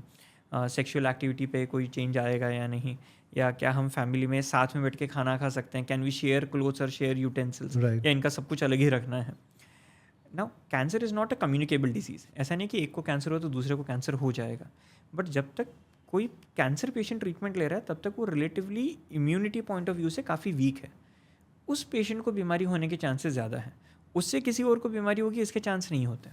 सेक्सुअल एक्टिविटी पे कोई चेंज आएगा या नहीं, या क्या हम फैमिली में साथ में बैठ के खाना खा सकते हैं, कैन वी शेयर क्लोथ्स और शेयर यूटेंसिल्स, Right. या इनका सब कुछ अलग ही रखना है. Now cancer is not a communicable disease. ऐसा नहीं कि एक को कैंसर हो तो दूसरे को कैंसर हो जाएगा. बट जब तक कोई कैंसर पेशेंट ट्रीटमेंट ले रहा है, तब तक वो relatively immunity point of view से काफ़ी वीक है. उस पेशेंट को बीमारी होने के चांसेस ज़्यादा हैं. उससे किसी और को बीमारी होगी, इसके चांस नहीं होते.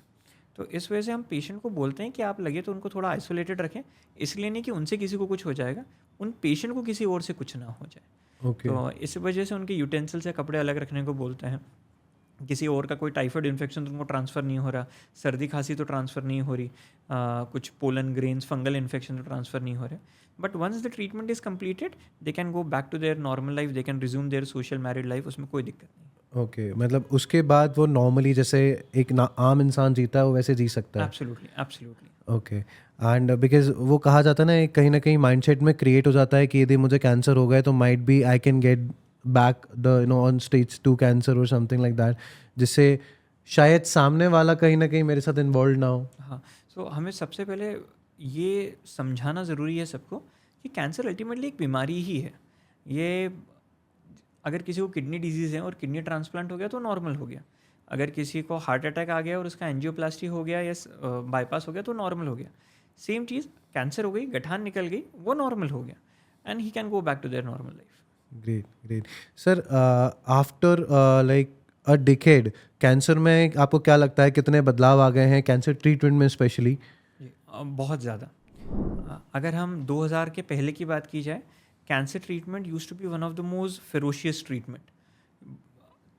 तो इस वजह से हम पेशेंट को बोलते हैं कि आप लगे तो उनको थोड़ा आइसोलेटेड रखें. इसलिए नहीं कि उनसे किसी को कुछ हो जाएगा, उन पेशेंट को किसी और से कुछ ना हो जाए. ओके. तो इस वजह से उनके यूटेंसिल से कपड़े अलग रखने को बोलते हैं. किसी और का कोई टाइफाइड इन्फेक्शन तो उनको ट्रांसफ़र नहीं हो रहा, सर्दी खांसी तो ट्रांसफ़र नहीं हो रही, कुछ पोलन ग्रेन्स फंगल इन्फेक्शन तो ट्रांसफ़र नहीं हो रहे. But once the treatment is completed, they can go back to their normal life, they can resume their social married life. उसमें कोई दिक्कत नहीं. ओके, मतलब उसके बाद वो नॉर्मली जैसे एक आम इंसान जीता है वो वैसे जी सकता है. Absolutely, absolutely. Okay. And because वो कहा जाता है ना, एक कहीं ना कहीं माइंडसेट में क्रिएट हो जाता है कि यदि मुझे कैंसर हो गया तो might be I can get back the on stage 2 cancer और समथिंग लाइक दैट, जिससे शायद सामने वाला कहीं ना कहीं मेरे साथ इन्वॉल्व ना हो. हाँ, सो हमें सबसे पहले ये समझाना ज़रूरी है सबको कि कैंसर अल्टीमेटली एक बीमारी ही है. ये अगर किसी को किडनी डिजीज़ है और किडनी ट्रांसप्लांट हो गया तो नॉर्मल हो गया. अगर किसी को हार्ट अटैक आ गया और उसका एंजियोप्लास्टी हो गया या बाईपास हो गया तो नॉर्मल हो गया. सेम चीज़, कैंसर हो गई, गठान निकल गई, वो नॉर्मल हो गया, and he can go back to their normal life. Great, great. Sir, after like a decade cancer में आपको क्या लगता है कितने बदलाव आ गए हैं कैंसर ट्रीटमेंट में स्पेशली? बहुत ज़्यादा. अगर हम 2000 के पहले की बात की जाए, cancer treatment used to be one of the most ferocious treatment.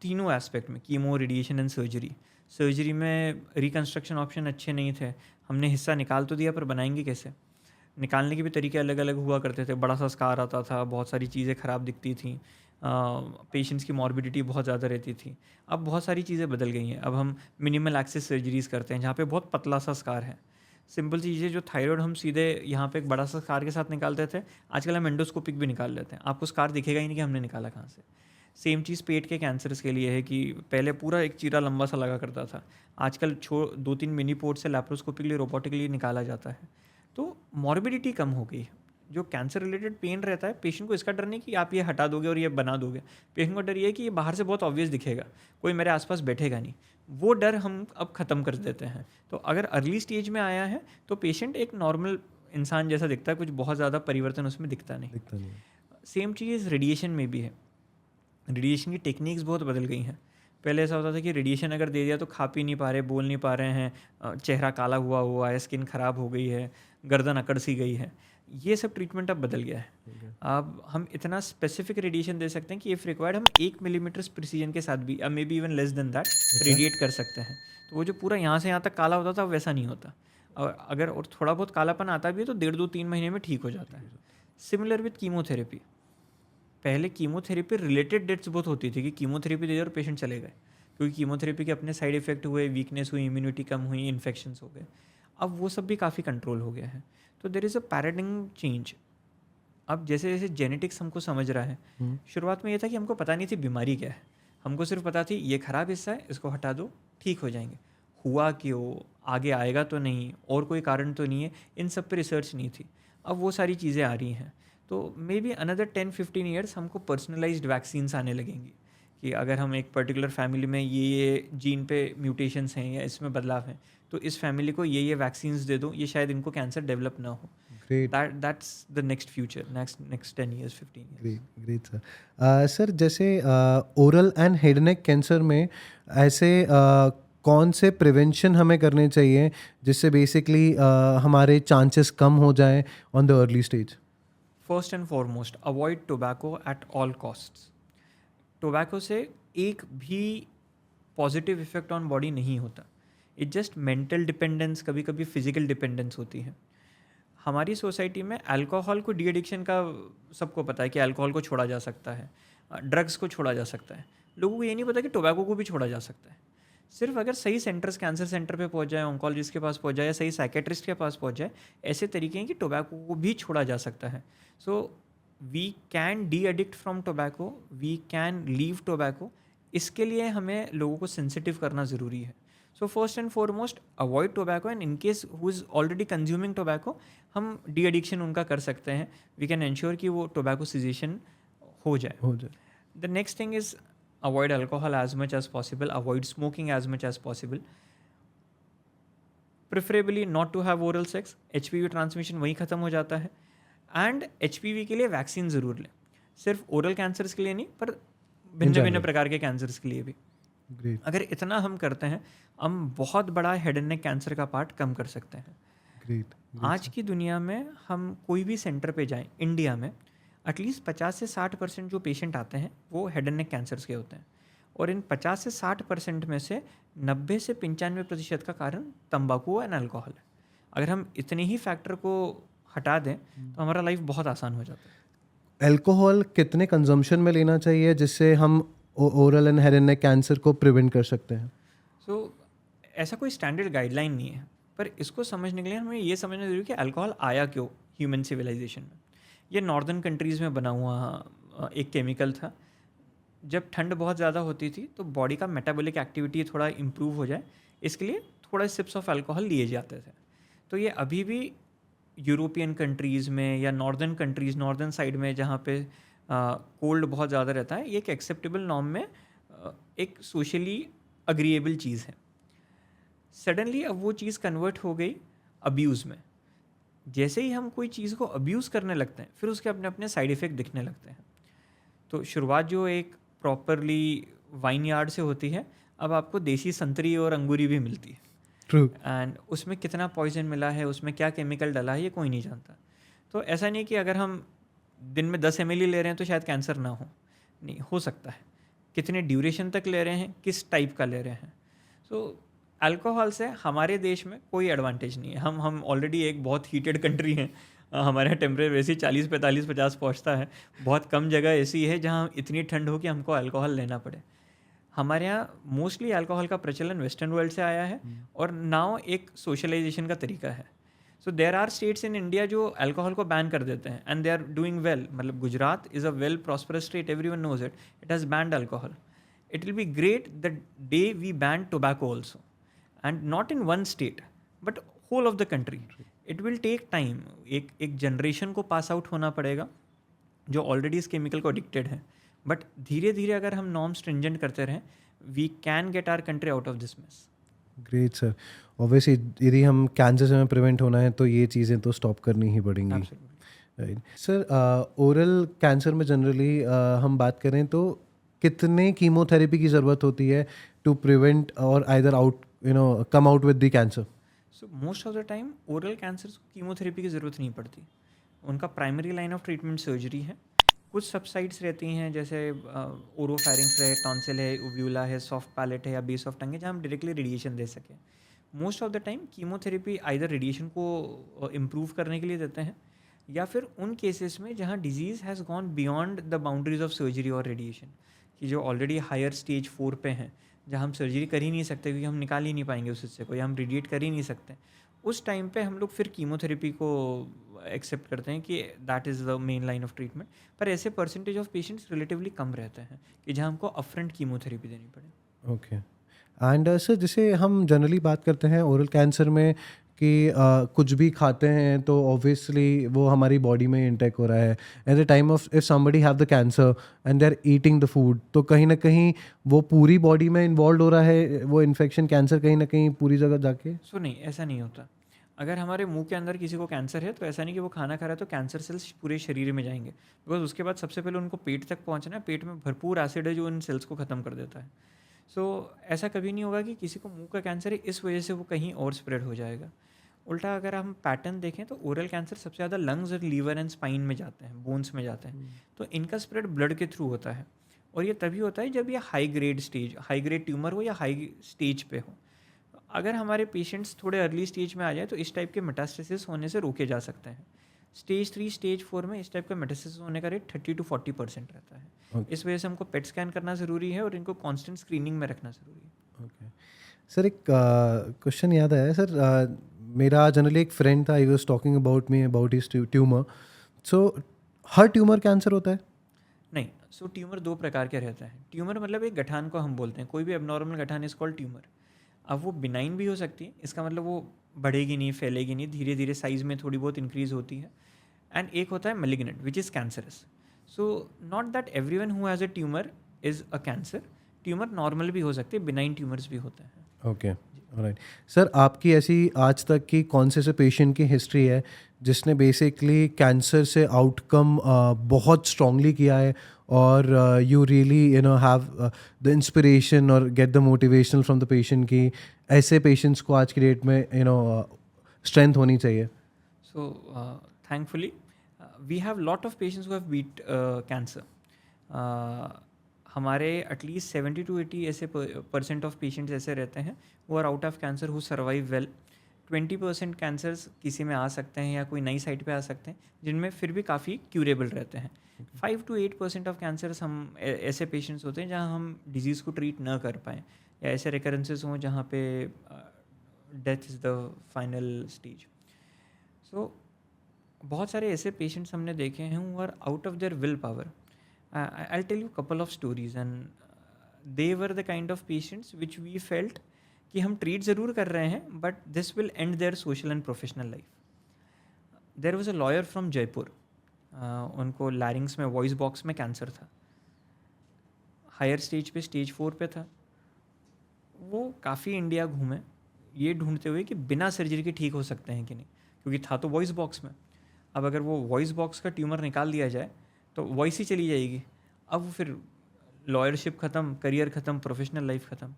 तीनों एस्पेक्ट में, chemo, radiation and surgery. Surgery में रिकन्स्ट्रक्शन ऑप्शन अच्छे नहीं थे. हमने हिस्सा निकाल तो दिया, पर बनाएंगे कैसे? निकालने के भी तरीके अलग अलग हुआ करते थे. बड़ा सा स्कार आता था, बहुत सारी चीज़ें ख़राब दिखती थी, पेशेंट्स की मॉर्बिडिटी बहुत ज़्यादा रहती थी. अब बहुत सारी चीज़ें बदल गई हैं. अब हम मिनिमल एक्सेस सर्जरीज करते हैं, जहाँ पे बहुत पतला सा स्कार है. सिंपल चीज़ें, जो थायराइड हम सीधे यहाँ पे एक बड़ा सा स्कार के साथ निकालते थे, आजकल हम एंडोस्कोपिक भी निकाल लेते हैं. आपको स्कार दिखेगा ही नहीं कि हमने निकाला कहाँ से. सेम चीज़ पेट के कैंसर्स के लिए है कि पहले पूरा एक चीरा लंबा सा लगा करता था, आजकल 2-3 मिनी पोर्ट से लैप्रोस्कोपिकली, रोबोटिकली निकाला जाता है. तो मॉर्बिडिटी कम हो गई है. जो कैंसर रिलेटेड पेन रहता है, पेशेंट को इसका डर नहीं कि आप ये हटा दोगे और ये बना दोगे. पेशेंट को डर ये है कि ये बाहर से बहुत ऑब्वियस दिखेगा, कोई मेरे आसपास बैठेगा नहीं. वो डर हम अब ख़त्म कर देते हैं. तो अगर अर्ली स्टेज में आया है तो पेशेंट एक नॉर्मल इंसान जैसा दिखता है, कुछ बहुत ज़्यादा परिवर्तन उसमें दिखता नहीं. सेम चीज़ रेडिएशन में भी है. रेडिएशन की टेक्निक्स बहुत बदल गई हैं. पहले ऐसा होता था कि रेडिएशन अगर दे दिया तो खा पी नहीं पा रहे, बोल नहीं पा रहे हैं, चेहरा काला हुआ है, स्किन ख़राब हो गई है, गर्दन अकड़ सी गई है. ये सब ट्रीटमेंट अब बदल गया है. अब हम इतना स्पेसिफिक रेडिएशन दे सकते हैं कि इफ़ रिक्वायर्ड हम 1 मिलीमीटर प्रिसीजन के साथ भी, may be even less than that, radiate कर सकते हैं. तो वो जो पूरा यहाँ से यहाँ तक काला होता था वैसा नहीं होता. और अगर और थोड़ा बहुत कालापन आता भी है तो 1.5-2-3 महीने में ठीक हो जाता है. Similar with chemotherapy. पहले कीमोथेरेपी रिलेटेड डेट्स बहुत होती थी कि कीमोथेरेपी दे दी और पेशेंट चले गए, क्योंकि कीमोथेरेपी के अपने साइड इफेक्ट हुए, वीकनेस हुई, इम्यूनिटी कम हुई, इन्फेक्शंस हो गए. अब वो सब भी काफ़ी कंट्रोल हो गया है. तो there is a paradigm change. अब जैसे जैसे जेनेटिक्स हमको समझ रहा है, शुरुआत में ये था कि हमको पता नहीं थी बीमारी क्या है, हमको सिर्फ पता थी ये ख़राब हिस्सा है, इसको हटा दो, ठीक हो जाएंगे. हुआ क्यों, आगे आएगा तो नहीं, और कोई कारण तो नहीं है, इन सब पे रिसर्च नहीं थी. अब वो सारी चीज़ें आ रही हैं. तो मे बी अनदर 10-15 ईयर्स हमको पर्सनलाइज्ड वैक्सीन्स आने लगेंगी कि अगर हम एक पर्टिकुलर फैमिली में ये जीन पे म्यूटेशंस हैं या इसमें बदलाव हैं, तो इस फैमिली को ये वैक्सीन्स दे दो, ये शायद इनको कैंसर डेवलप ना हो. Great. That's the next future, next 10 years, 15 years. Great, great sir. Sir, जैसे oral and head neck cancer में ऐसे कौन से प्रिवेंशन हमें करने चाहिए जिससे बेसिकली हमारे चांसेस कम हो जाएं on the early stage? First and foremost, avoid tobacco at all costs. Tobacco से एक भी पॉजिटिव इफेक्ट ऑन बॉडी नहीं होता. इट जस्ट मेंटल डिपेंडेंस, कभी कभी फिजिकल डिपेंडेंस होती है. हमारी सोसाइटी में अल्कोहल को डी एडिक्शन का सबको पता है कि अल्कोहल को छोड़ा जा सकता है, ड्रग्स को छोड़ा जा सकता है. लोगों को ये नहीं पता कि टोबैको को भी छोड़ा जा सकता है. सिर्फ अगर सही सेंटर्स, कैंसर सेंटर पे पहुंच जाए, ऑन्कोलॉजिस्ट के पास पहुंच जाए या सही साइकेट्रिस्ट के पास पहुंच जाए, ऐसे तरीके हैं कि टोबैको को भी छोड़ा जा सकता है. So we can de addict from tobacco, we can leave tobacco. इसके लिए हमें लोगों को सेंसिटिव करना ज़रूरी है. So first and foremost avoid tobacco, and in case who is already consuming tobacco, हम डी एडिक्शन उनका कर सकते हैं. वी कैन इंश्योर कि वो टोबैको सीजेशन हो जाए. The next thing is avoid alcohol as much as possible, avoid smoking as much as possible, preferably not to have oral sex. HPV transmission वहीं ख़त्म हो जाता है. एंड HPV के लिए वैक्सीन ज़रूर लें, सिर्फ ओरल कैंसर्स के लिए नहीं, पर भिन्न भिन्न प्रकार के कैंसर्स के लिए भी. Great. अगर इतना हम करते हैं, हम बहुत बड़ा हेड एंड नेक कैंसर का पार्ट कम कर सकते हैं. Great. आज की दुनिया में हम कोई भी सेंटर पे जाएं, इंडिया में एटलीस्ट 50 से 60% जो पेशेंट आते हैं वो हेड एंड नेक कैंसर्स के होते हैं. और इन 50 से 60% में से 90 से 95% का कारण तंबाकू एंड अल्कोहल है. अगर हम इतने ही फैक्टर को हटा दें तो हमारा लाइफ बहुत आसान हो जाता है. अल्कोहल कितने कंजम्पशन में लेना चाहिए जिससे हम oral and head and neck cancer को प्रिवेंट कर सकते हैं? सो ऐसा कोई स्टैंडर्ड गाइडलाइन नहीं है, पर इसको समझने के लिए हमें ये समझना जरूरी है कि अल्कोहल आया क्यों ह्यूमन सिविलाइजेशन में. ये नॉर्दर्न कंट्रीज़ में बना हुआ एक केमिकल था. जब ठंड बहुत ज़्यादा होती थी तो बॉडी का मेटाबॉलिक एक्टिविटी थोड़ा इम्प्रूव हो जाए, इसके लिए थोड़ा सिप्स ऑफ अल्कोहल लिए जाते थे. तो ये अभी भी यूरोपियन कंट्रीज़ में या नॉर्दर्न कंट्रीज़, नॉर्दर्न साइड में जहाँ पे कोल्ड बहुत ज़्यादा रहता है, ये एक एक्सेप्टेबल नॉर्म में एक सोशली अग्रीएबल चीज़ है. सडनली अब वो चीज़ कन्वर्ट हो गई अब्यूज़ में. जैसे ही हम कोई चीज़ को अब्यूज़ करने लगते हैं, फिर उसके अपने अपने साइड इफ़ेक्ट दिखने लगते हैं. तो शुरुआत जो एक प्रॉपरली वाइन यार्ड से होती है, अब आपको देसी संतरी और अंगूरी भी मिलती है. ट्रू. एंड उसमें कितना पॉइजन मिला है, उसमें क्या केमिकल डला है, ये कोई नहीं जानता. तो ऐसा नहीं कि अगर हम दिन में 10 ml ले रहे हैं तो शायद कैंसर ना हो, नहीं हो सकता है. कितने ड्यूरेशन तक ले रहे हैं, किस टाइप का ले रहे हैं. सो अल्कोहल से हमारे देश में कोई एडवांटेज नहीं है. हम ऑलरेडी एक बहुत हीटेड कंट्री हैं. हमारे यहाँ टेम्परेचर वैसे ही 40, 45, 50 पहुँचता है. बहुत कम जगह ऐसी है जहाँ इतनी ठंड हो कि हमको अल्कोहल लेना पड़े. हमारे यहाँ मोस्टली अल्कोहल का प्रचलन वेस्टर्न वर्ल्ड से आया है और नाउ एक सोशलाइजेशन का तरीका है. So there are states in India जो अल्कोहल को बैन कर देते हैं and they are doing well. मतलब Gujarat is a well prosperous state, everyone knows it. It has banned alcohol. It will be great the day we ban tobacco also, and not in one state but whole of the country. It will take time. एक generation को pass out होना पड़ेगा जो already इस chemical को addicted है. But धीरे धीरे अगर हम नॉर्म स्ट्रिंजेंट करते रहें, we can get our country out of this mess. Great sir. Obviously यदि हम कैंसर से हमें प्रिवेंट होना है तो ये चीज़ें तो स्टॉप करनी ही पड़ेंगी. Right sir. ओरल कैंसर में जनरली हम बात करें तो कितने कीमोथेरेपी की ज़रूरत होती है टू प्रिवेंट और either out come out with the cancer? So most of the time oral cancers को कीमोथेरेपी की ज़रूरत नहीं पड़ती. उनका primary line of treatment surgery है. कुछ सबसाइड्स रहती हैं जैसे ओरोफेरिंग्स है, टॉन्सिल है, उव्यूला है, सॉफ्ट पैलेट है या बेस ऑफ टंग है जहाँ हम डायरेक्टली रेडिएशन दे सकें. Most of the time chemotherapy either radiation को इम्प्रूव करने के लिए देते हैं या फिर उन केसेस में जहाँ disease has gone beyond the boundaries of surgery और रेडिएशन, कि जो ऑलरेडी हायर स्टेज 4 पे हैं, जहाँ हम सर्जरी कर ही नहीं सकते क्योंकि हम निकाल ही नहीं पाएंगे उस हिस्से को, या हम रेडिएट कर ही नहीं सकते. उस टाइम पे हम लोग फिर कीमोथेरेपी को एक्सेप्ट करते हैं कि that is the main line of treatment. पर ऐसे परसेंटेज ऑफ पेशेंट्स रिलेटिवली कम रहते हैं कि जहाँ हमको अपफ्रंट कीमोथेरेपी देनी पड़े. ओके. एंड सर जैसे हम जनरली बात करते हैं ओरल कैंसर में कि कुछ भी खाते हैं तो ऑब्वियसली वो हमारी बॉडी में इंटेक हो रहा है. At the time of if somebody have the cancer and they are eating the food, तो कहीं ना कहीं वो पूरी बॉडी में इन्वॉल्व हो रहा है, वो इन्फेक्शन कैंसर कहीं ना कहीं पूरी जगह जाके. सो नहीं, ऐसा नहीं होता. अगर हमारे मुंह के अंदर किसी को कैंसर है तो ऐसा नहीं कि वो खाना खा रहा है तो कैंसर सेल्स पूरे शरीर में जाएंगे, बिकॉज उसके बाद सबसे पहले उनको पेट तक पहुंचना है. पेट में भरपूर एसिड है जो उन सेल्स को ख़त्म कर देता है. सो ऐसा कभी नहीं होगा कि किसी को मुंह का कैंसर है इस वजह से वो कहीं और स्प्रेड हो जाएगा. उल्टा अगर हम पैटर्न देखें तो ओरल कैंसर सबसे ज़्यादा लंग्स और लीवर एंड स्पाइन में जाते हैं, बोन्स में जाते हैं. तो इनका स्प्रेड ब्लड के थ्रू होता है. और ये तभी होता है जब ये हाई ग्रेड ट्यूमर हो या हाई स्टेज पे हो। अगर हमारे पेशेंट्स थोड़े अर्ली स्टेज में आ जाए तो इस टाइप के मेटास्टेसिस होने से रोके जा सकते हैं। स्टेज 3 स्टेज 4 में इस टाइप का मेटास्टेसिस होने का रेट 30 to 40% रहता है। इस वजह से हमको पेट स्कैन करना ज़रूरी है और इनको कांस्टेंट स्क्रीनिंग में रखना ज़रूरी है। ओके सर, एक क्वेश्चन याद आया सर। मेरा जनरली एक फ्रेंड था, he was talking about me about his tumour. So her tumour cancer होता है? नहीं, सो ट्यूमर दो प्रकार के रहता है। ट्यूमर मतलब एक गठान को हम बोलते हैं, कोई भी एबनॉर्मल गठान इज कॉल्ड ट्यूमर। अब वो बिनाइन भी हो सकती है, इसका मतलब वो बढ़ेगी नहीं, फैलेगी नहीं, धीरे धीरे साइज में थोड़ी बहुत इंक्रीज होती है। एंड एक होता है malignant which is cancerous. So not that everyone who has a tumour is a cancer. Tumour normal भी हो सकते हैं, बिनाइन ट्यूमर्स भी होते हैं। Okay, alright sir. आपकी ऐसी आज तक की कौन से पेशेंट की हिस्ट्री है जिसने बेसिकली कैंसर से आउटकम बहुत स्ट्रांगली किया है और you really have the inspiration और get the motivational from the patient कि ऐसे पेशेंट्स को आज की डेट में स्ट्रेंथ होनी चाहिए? So, thankfully, we have lot of patients who have beat cancer. हमारे एटलीस्ट 70 to 80 ऐसे % ऑफ पेशेंट्स ऐसे रहते हैं वो are out of cancer who survive well. 20% cancers किसी में आ सकते हैं या कोई नई साइट पे आ सकते हैं जिनमें फिर भी काफ़ी क्यूरेबल रहते हैं। 5 to 8% ऑफ कैंसर्स हम ऐसे पेशेंट्स होते हैं जहाँ हम डिजीज़ को ट्रीट ना कर पाएँ या ऐसे रिकरेंसेस हों जहाँ पे death is the final stage. So बहुत सारे ऐसे पेशेंट्स हमने देखे हैं who are out of their will power. I'll tell you a couple of stories and they were the kind of patients which we felt कि हम treat ज़रूर कर रहे हैं but this will end their social and professional life. There was a lawyer from Jaipur, उनको larynx में voice box में cancer था, हायर स्टेज पे स्टेज 4 पे था। वो काफ़ी इंडिया घूमे ये ढूंढते हुए कि बिना सर्जरी के ठीक हो सकते हैं कि नहीं, क्योंकि था तो वॉइस बॉक्स में। अब अगर वो वॉइस बॉक्स का ट्यूमर निकाल दिया जाए तो वॉइस ही चली जाएगी। अब वो फिर लॉयरशिप ख़त्म, करियर ख़त्म, प्रोफेशनल लाइफ ख़त्म।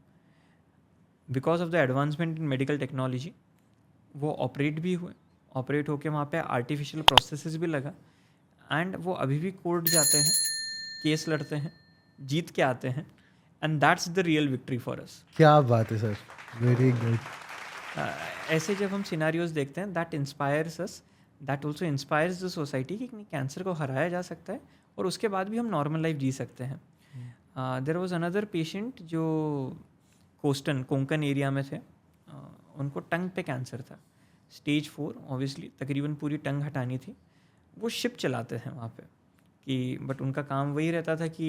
Because of the advancement in medical technology वो ऑपरेट भी हुए, ऑपरेट होके वहाँ पे आर्टिफिशियल प्रोसेसेस भी लगा एंड वो अभी भी कोर्ट जाते हैं, केस लड़ते हैं, जीत के आते हैं and that's the real victory for us. क्या बात है सर, वेरी गुड। ऐसे जब हम सिनारियोज देखते हैं that inspires us, that also inspires the society कि कैंसर को हराया जा सकता है और उसके बाद भी हम नॉर्मल लाइफ जी सकते हैं। देयर वाज अनदर पेशेंट जो कोंकण एरिया में थे, उनको टंग पे कैंसर था, स्टेज 4 ऑब्वियसली, तकरीबन पूरी टंग हटानी थी। वो शिप चलाते हैं वहाँ पे कि बट उनका काम वही रहता था कि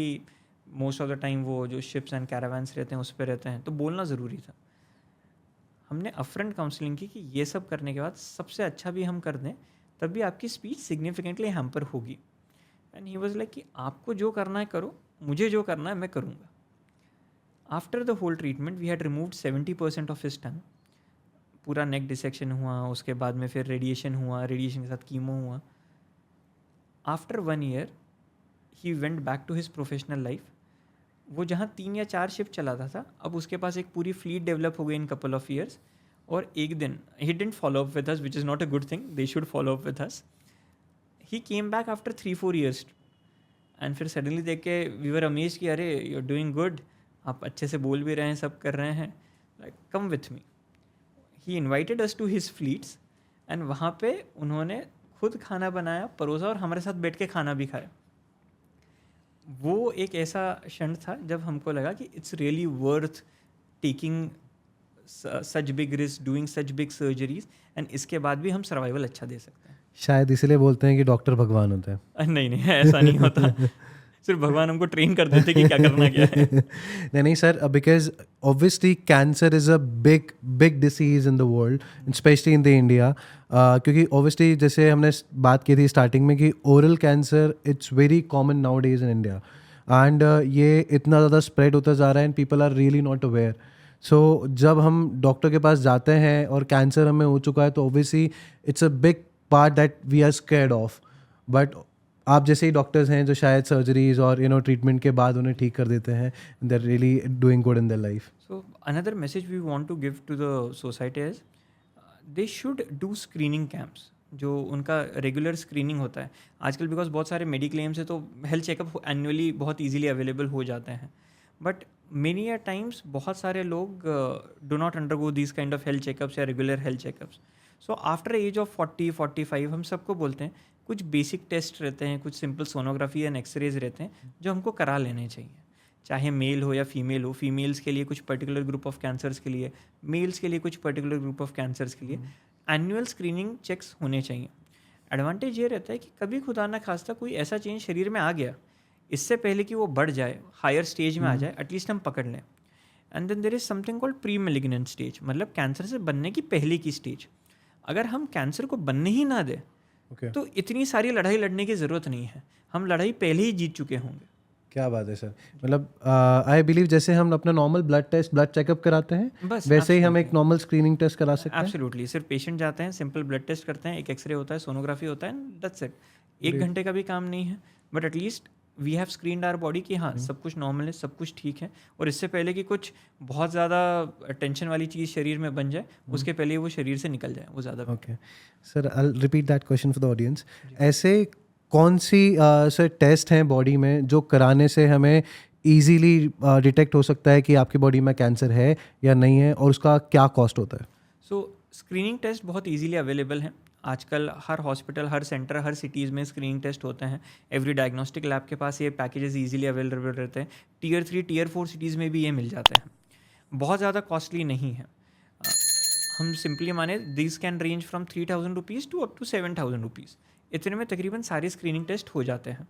मोस्ट ऑफ द टाइम वो जो शिप्स एंड कैरावैंस रहते हैं उस पर रहते हैं, तो बोलना ज़रूरी था। हमने अपफ्रंट काउंसलिंग की कि ये सब करने के बाद सबसे अच्छा भी हम कर दें तब भी आपकी स्पीच सिग्निफिकेंटली हैम्पर होगी। एंड ही वाज लाइक कि आपको जो करना है करो, मुझे जो करना है मैं करूँगा। After the whole treatment we had removed 70% of his tongue. पूरा नेक डिसेक्शन हुआ, उसके बाद में फिर रेडिएशन हुआ, रेडिएशन के साथ कीमो हुआ। After 1 year he went back to his professional life. वो जहाँ 3 या 4 शिफ्ट चलाता था अब उसके पास एक पूरी फ्लीट डेवलप हो गई इन कपल ऑफ ईयर्स। और एक दिन he didn't follow up with us, which is not a good thing, they should follow up with us. He came back after 3-4 years and फिर सडनली देख के we were amazed कि अरे you are doing good, आप अच्छे से बोल भी रहे हैं, सब कर रहे हैं, like come with me. He invited us to his fleets and वहाँ पे उन्होंने खुद खाना बनाया, परोसा और हमारे साथ बैठ के खाना भी खाया। वो एक ऐसा क्षण था जब हमको लगा कि it's really worth taking such big risk, doing such big surgeries and इसके बाद भी हम सर्वाइवल अच्छा दे सकते हैं। शायद इसलिए बोलते हैं कि डॉक्टर भगवान होते हैं। नहीं ऐसा नहीं होता, सिर्फ भगवान हमको ट्रेन कर देते कि क्या करना क्या है। नहीं sir, because obviously cancer is a big disease in the world, specially in the India. क्योंकि ऑब्वियसली जैसे हमने बात की थी स्टार्टिंग में कि oral cancer it's very common nowadays in India and ये इतना ज़्यादा स्प्रेड होता जा रहा है and people are really not aware. So जब हम डॉक्टर के पास जाते हैं और कैंसर हमें हो चुका है तो obviously it's a big part that we are scared of. But आप जैसे ही डॉक्टर्स हैं जो शायद सर्जरीज और ट्रीटमेंट के बाद उन्हें ठीक कर देते हैं, they are really doing good in their life. So another message we want to give to the society is they should do screening camps. जो उनका रेगुलर स्क्रीनिंग होता है आजकल, बिकॉज बहुत सारे मेडिक्लेम्स है तो हेल्थ चेकअप एनुअली बहुत इजीली अवेलेबल हो जाते हैं, बट मेनी अ टाइम्स बहुत सारे लोग do not undergo this kind of health checkups या regular health checkups. So after age of 40-45 हम सबको बोलते हैं कुछ बेसिक टेस्ट रहते हैं, कुछ सिंपल सोनोग्राफी एंड एक्सरेज रहते हैं जो हमको करा लेने चाहिए, चाहे मेल हो या फीमेल हो. फीमेल्स के लिए कुछ पर्टिकुलर ग्रुप ऑफ कैंसर्स के लिए, मेल्स के लिए कुछ पर्टिकुलर ग्रुप ऑफ कैंसर्स के लिए एनुअल स्क्रीनिंग चेक्स होने चाहिए. एडवांटेज ये रहता है कि कभी खुदा ना खास्ता कोई ऐसा चेंज शरीर में आ गया, इससे पहले कि वो बढ़ जाए, हायर स्टेज में आ जाए, एटलीस्ट हम पकड़ लें. And then there is something called pre malignant stage, मतलब कैंसर से बनने की पहले की स्टेज. अगर हम कैंसर को बनने ही ना दें तो इतनी सारी लड़ाई लड़ने की ज़रूरत नहीं है, हम लड़ाई पहले ही जीत चुके होंगे. क्या बात है सर. मतलब आई बिलीव जैसे हम अपना normal blood test, blood checkup कराते हैं, बस वैसे ही हम एक नॉर्मल स्क्रीनिंग टेस्ट करा सकते हैं. एब्सोल्युटली. सिर्फ पेशेंट जाते हैं, सिंपल ब्लड टेस्ट करते हैं, एक एक्सरे होता है, सोनोग्राफी होता है, दैट्स इट. 1 घंटे का भी काम नहीं है, but at least we have screened our body कि हाँ सब कुछ नॉर्मल है, सब कुछ ठीक है. और इससे पहले कि कुछ बहुत ज़्यादा टेंशन वाली चीज़ शरीर में बन जाए, उसके पहले वो शरीर से निकल जाए वो ज़्यादा. Okay sir, I will repeat that question for the audience. ऐसे कौन सी सर टेस्ट हैं बॉडी में जो कराने से हमें इजीली डिटेक्ट हो सकता है कि आपकी बॉडी में कैंसर है या नहीं है, और उसका क्या कॉस्ट होता है? सो स्क्रीनिंग टेस्ट बहुत इजीली अवेलेबल हैं आजकल. हर हॉस्पिटल, हर सेंटर, हर सिटीज़ में स्क्रीनिंग टेस्ट होते हैं. एवरी डायग्नोस्टिक लैब के पास ये पैकेजेस इजीली अवेलेबल रहते हैं. Tier 3, Tier 4 सिटीज़ में भी ये मिल जाते हैं. बहुत ज़्यादा कॉस्टली नहीं है. हम सिंपली माने this can range from 3,000 rupees to up to 7,000 rupees. इतने में तकरीबन सारे स्क्रीनिंग टेस्ट हो जाते हैं.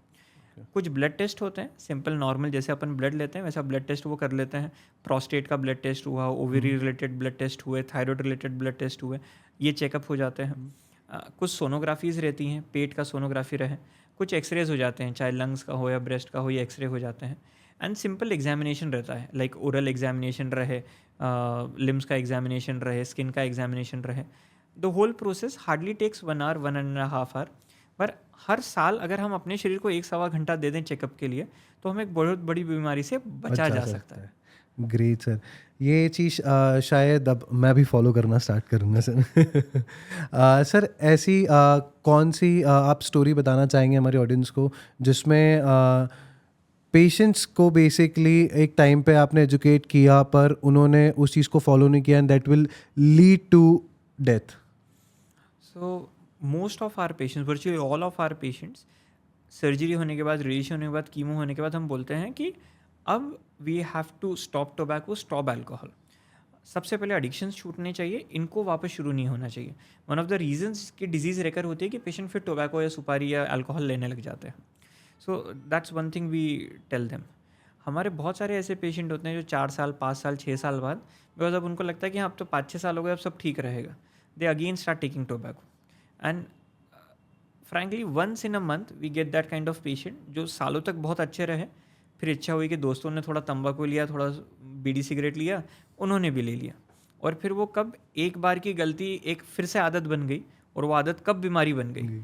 कुछ ब्लड टेस्ट होते हैं सिंपल नॉर्मल, जैसे अपन ब्लड लेते हैं वैसा ब्लड टेस्ट वो कर लेते हैं. प्रोस्टेट का ब्लड टेस्ट हुआ, ओवरी रिलेटेड ब्लड टेस्ट हुए, थायराइड रिलेटेड ब्लड टेस्ट हुए, ये चेकअप हो जाते हैं. कुछ सोनोग्राफीज़ रहती हैं, पेट का सोनोग्राफी रहे. कुछ एक्सरेज हो जाते हैं, चाहे लंग्स का हो या ब्रेस्ट का हो, ये एक्सरे हो जाते हैं. एंड सिंपल एग्जामिनेशन रहता है, लाइक ओरल एग्जामिनेशन रहे, लिम्स का एग्जामिनेशन रहे, स्किन का एग्जामिनेशन रहे. The whole process hardly takes 1 hour, 1.5 hour. पर हर साल अगर हम अपने शरीर को 1-1.25 घंटा दे दें चेकअप के लिए तो हम एक बहुत बड़ी बीमारी से बचा जा सकता है. Great sir. ये चीज़ शायद अब मैं भी फॉलो करना स्टार्ट करूँगा सर. सर ऐसी कौन सी आप स्टोरी बताना चाहेंगे हमारे ऑडियंस को जिसमें पेशेंट्स को बेसिकली एक टाइम पे आपने एजुकेट किया पर उन्होंने उस चीज़ को फॉलो नहीं किया and that will lead to death? So most of our patients, virtually all of our patients, surgery होने के बाद, रेडिएशन होने के बाद, कीमो होने के बाद हम बोलते हैं कि अब we have to stop tobacco, stop alcohol. सबसे पहले एडिक्शंस छूटने चाहिए, इनको वापस शुरू नहीं होना चाहिए. वन ऑफ द रीजंस की डिजीज़ रेकर होती है कि पेशेंट फिर टोबैको या सुपारी या अल्कोहल लेने लग जाते हैं. So that's one thing we tell them. हमारे बहुत सारे ऐसे पेशेंट होते हैं जो 4 साल, 5 साल, 6 साल बाद, बिकॉज अब उनको लगता है कि हाँ अब तो 5-6 साल हो गए, अब सब ठीक रहेगा, they again start taking tobacco. And frankly once in a month we get that kind of patient जो सालों तक बहुत अच्छे रहे, फिर इच्छा हुई कि दोस्तों ने थोड़ा तंबाकू लिया, थोड़ा बीड़ी सिगरेट लिया, उन्होंने भी ले लिया, और फिर वो कब एक बार की गलती एक फिर से आदत बन गई और वो आदत कब बीमारी बन गई,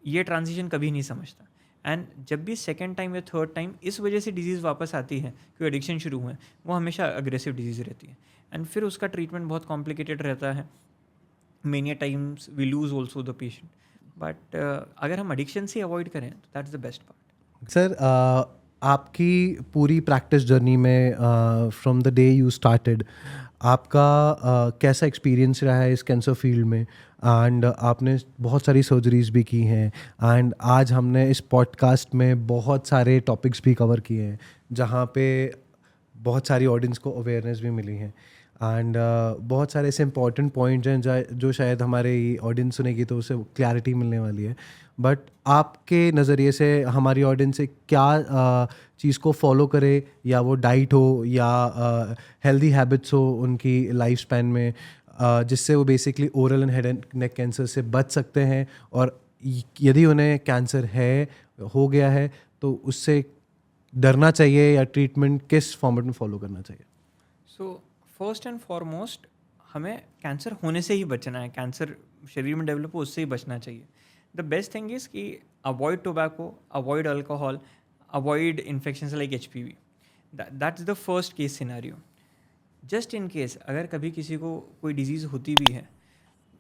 ये ट्रांजिशन कभी नहीं समझता. एंड जब भी सेकेंड टाइम या थर्ड टाइम इस वजह से डिजीज़ वापस आती है, कोई एडिक्शन शुरू हुए, वो हमेशा अग्रेसिव डिजीज़ रहती है. एंड फिर उसका ट्रीटमेंट बहुत कॉम्प्लिकेटेड रहता है. Many times we lose also the patient. But अगर हम एडिक्शन से अवॉइड करें तो that is the best part. Sir आपकी पूरी प्रैक्टिस जर्नी में from the day you started आपका कैसा एक्सपीरियंस रहा है इस कैंसर फील्ड में? एंड आपने बहुत सारी सर्जरीज भी की हैं एंड आज हमने इस पॉडकास्ट में बहुत सारे टॉपिक्स भी कवर किए हैं जहाँ पे बहुत सारी ऑडियंस को अवेयरनेस भी मिली है एंड बहुत सारे ऐसे इंपॉर्टेंट पॉइंट्स हैं जो शायद हमारे ऑडियंस सुनेगी तो उससे क्लैरिटी मिलने वाली है. बट आपके नज़रिए से हमारी ऑडियंस से क्या चीज़ को फॉलो करे, या वो डाइट हो या हेल्दी हैबिट्स हो उनकी लाइफ स्पैन में, जिससे वो basically oral and head and neck cancer से बच सकते हैं, और यदि उन्हें कैंसर हो गया है तो उससे डरना चाहिए या ट्रीटमेंट किस फॉर्मेट में फॉलो करना चाहिए? सो फर्स्ट एंड फॉरमोस्ट हमें कैंसर होने से ही बचना है, कैंसर शरीर में डेवलप हो उससे ही बचना चाहिए. द बेस्ट थिंग इज़ कि avoid tobacco, avoid alcohol, avoid infections like HPV. That's the first case scenario. Just in case अगर कभी किसी को कोई डिजीज़ होती भी है,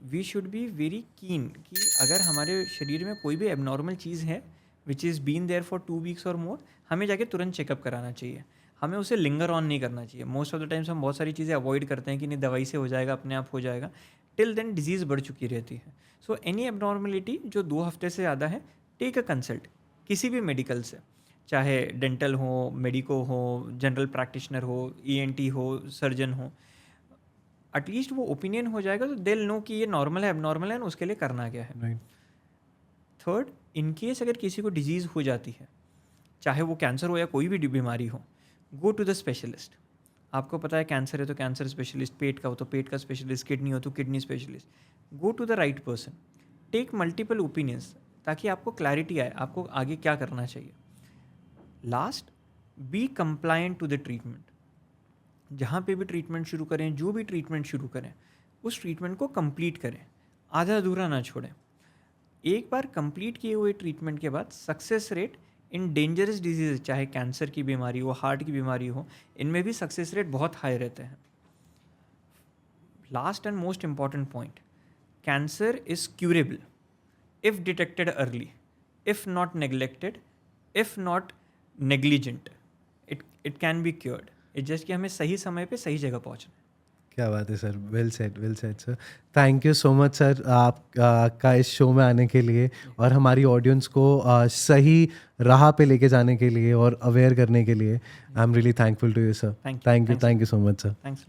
we should be very keen कि अगर हमारे शरीर में कोई भी एबनॉर्मल चीज़ है which is been there for 2 weeks और मोर, हमें जाके तुरंत चेकअप कराना चाहिए, हमें उसे लिंगर ऑन नहीं करना चाहिए। मोस्ट ऑफ द टाइम्स हम बहुत सारी चीज़ें अवॉइड करते हैं कि नहीं दवाई से हो जाएगा, अपने आप हो जाएगा, टिल देन डिजीज़ बढ़ चुकी रहती है। सो एनी एबनॉर्मलिटी जो 2 हफ्ते से ज़्यादा है, टेक अ कंसल्ट किसी भी मेडिकल से, चाहे डेंटल हो, मेडिको हो, जनरल प्रैक्टिशनर हो, ENT हो, सर्जन हो, एटलीस्ट वो ओपिनियन हो जाएगा तो दे नो कि ये नॉर्मल है, एबनॉर्मल है, और उसके लिए करना क्या है। राइट। थर्ड, इन केस अगर किसी को डिजीज़ हो जाती है, चाहे वो कैंसर हो या कोई भी बीमारी हो, गो टू द स्पेशलिस्ट। आपको पता है कैंसर है तो कैंसर स्पेशलिस्ट, पेट का हो तो पेट का स्पेशलिस्ट, किडनी हो तो kidney specialist. Go to the right person, take multiple opinions, ताकि आपको क्लैरिटी आए आपको आगे क्या करना चाहिए। Last, be compliant to the treatment. जहाँ पे भी ट्रीटमेंट शुरू करें, जो भी ट्रीटमेंट शुरू करें, उस ट्रीटमेंट को कंप्लीट करें, आधा अधूरा ना छोड़ें। एक बार कंप्लीट किए हुए ट्रीटमेंट के बाद success rate in dangerous disease, चाहे कैंसर की बीमारी हो, हार्ट की बीमारी हो, इनमें भी सक्सेस रेट बहुत हाई रहते हैं। Last and most important point, cancer is curable if detected early, if not neglected, if not negligent, it can be cured. It just कि हमें सही समय पे सही जगह पहुंचना है। क्या बात है sir, well said sir. Thank you so much sir आप का इस शो में आने के लिए और हमारी ऑडियंस को सही राह पे लेके जाने के लिए और अवेयर करने के लिए। I am really thankful to you sir. Thank you. Thank you so much sir. Thanks.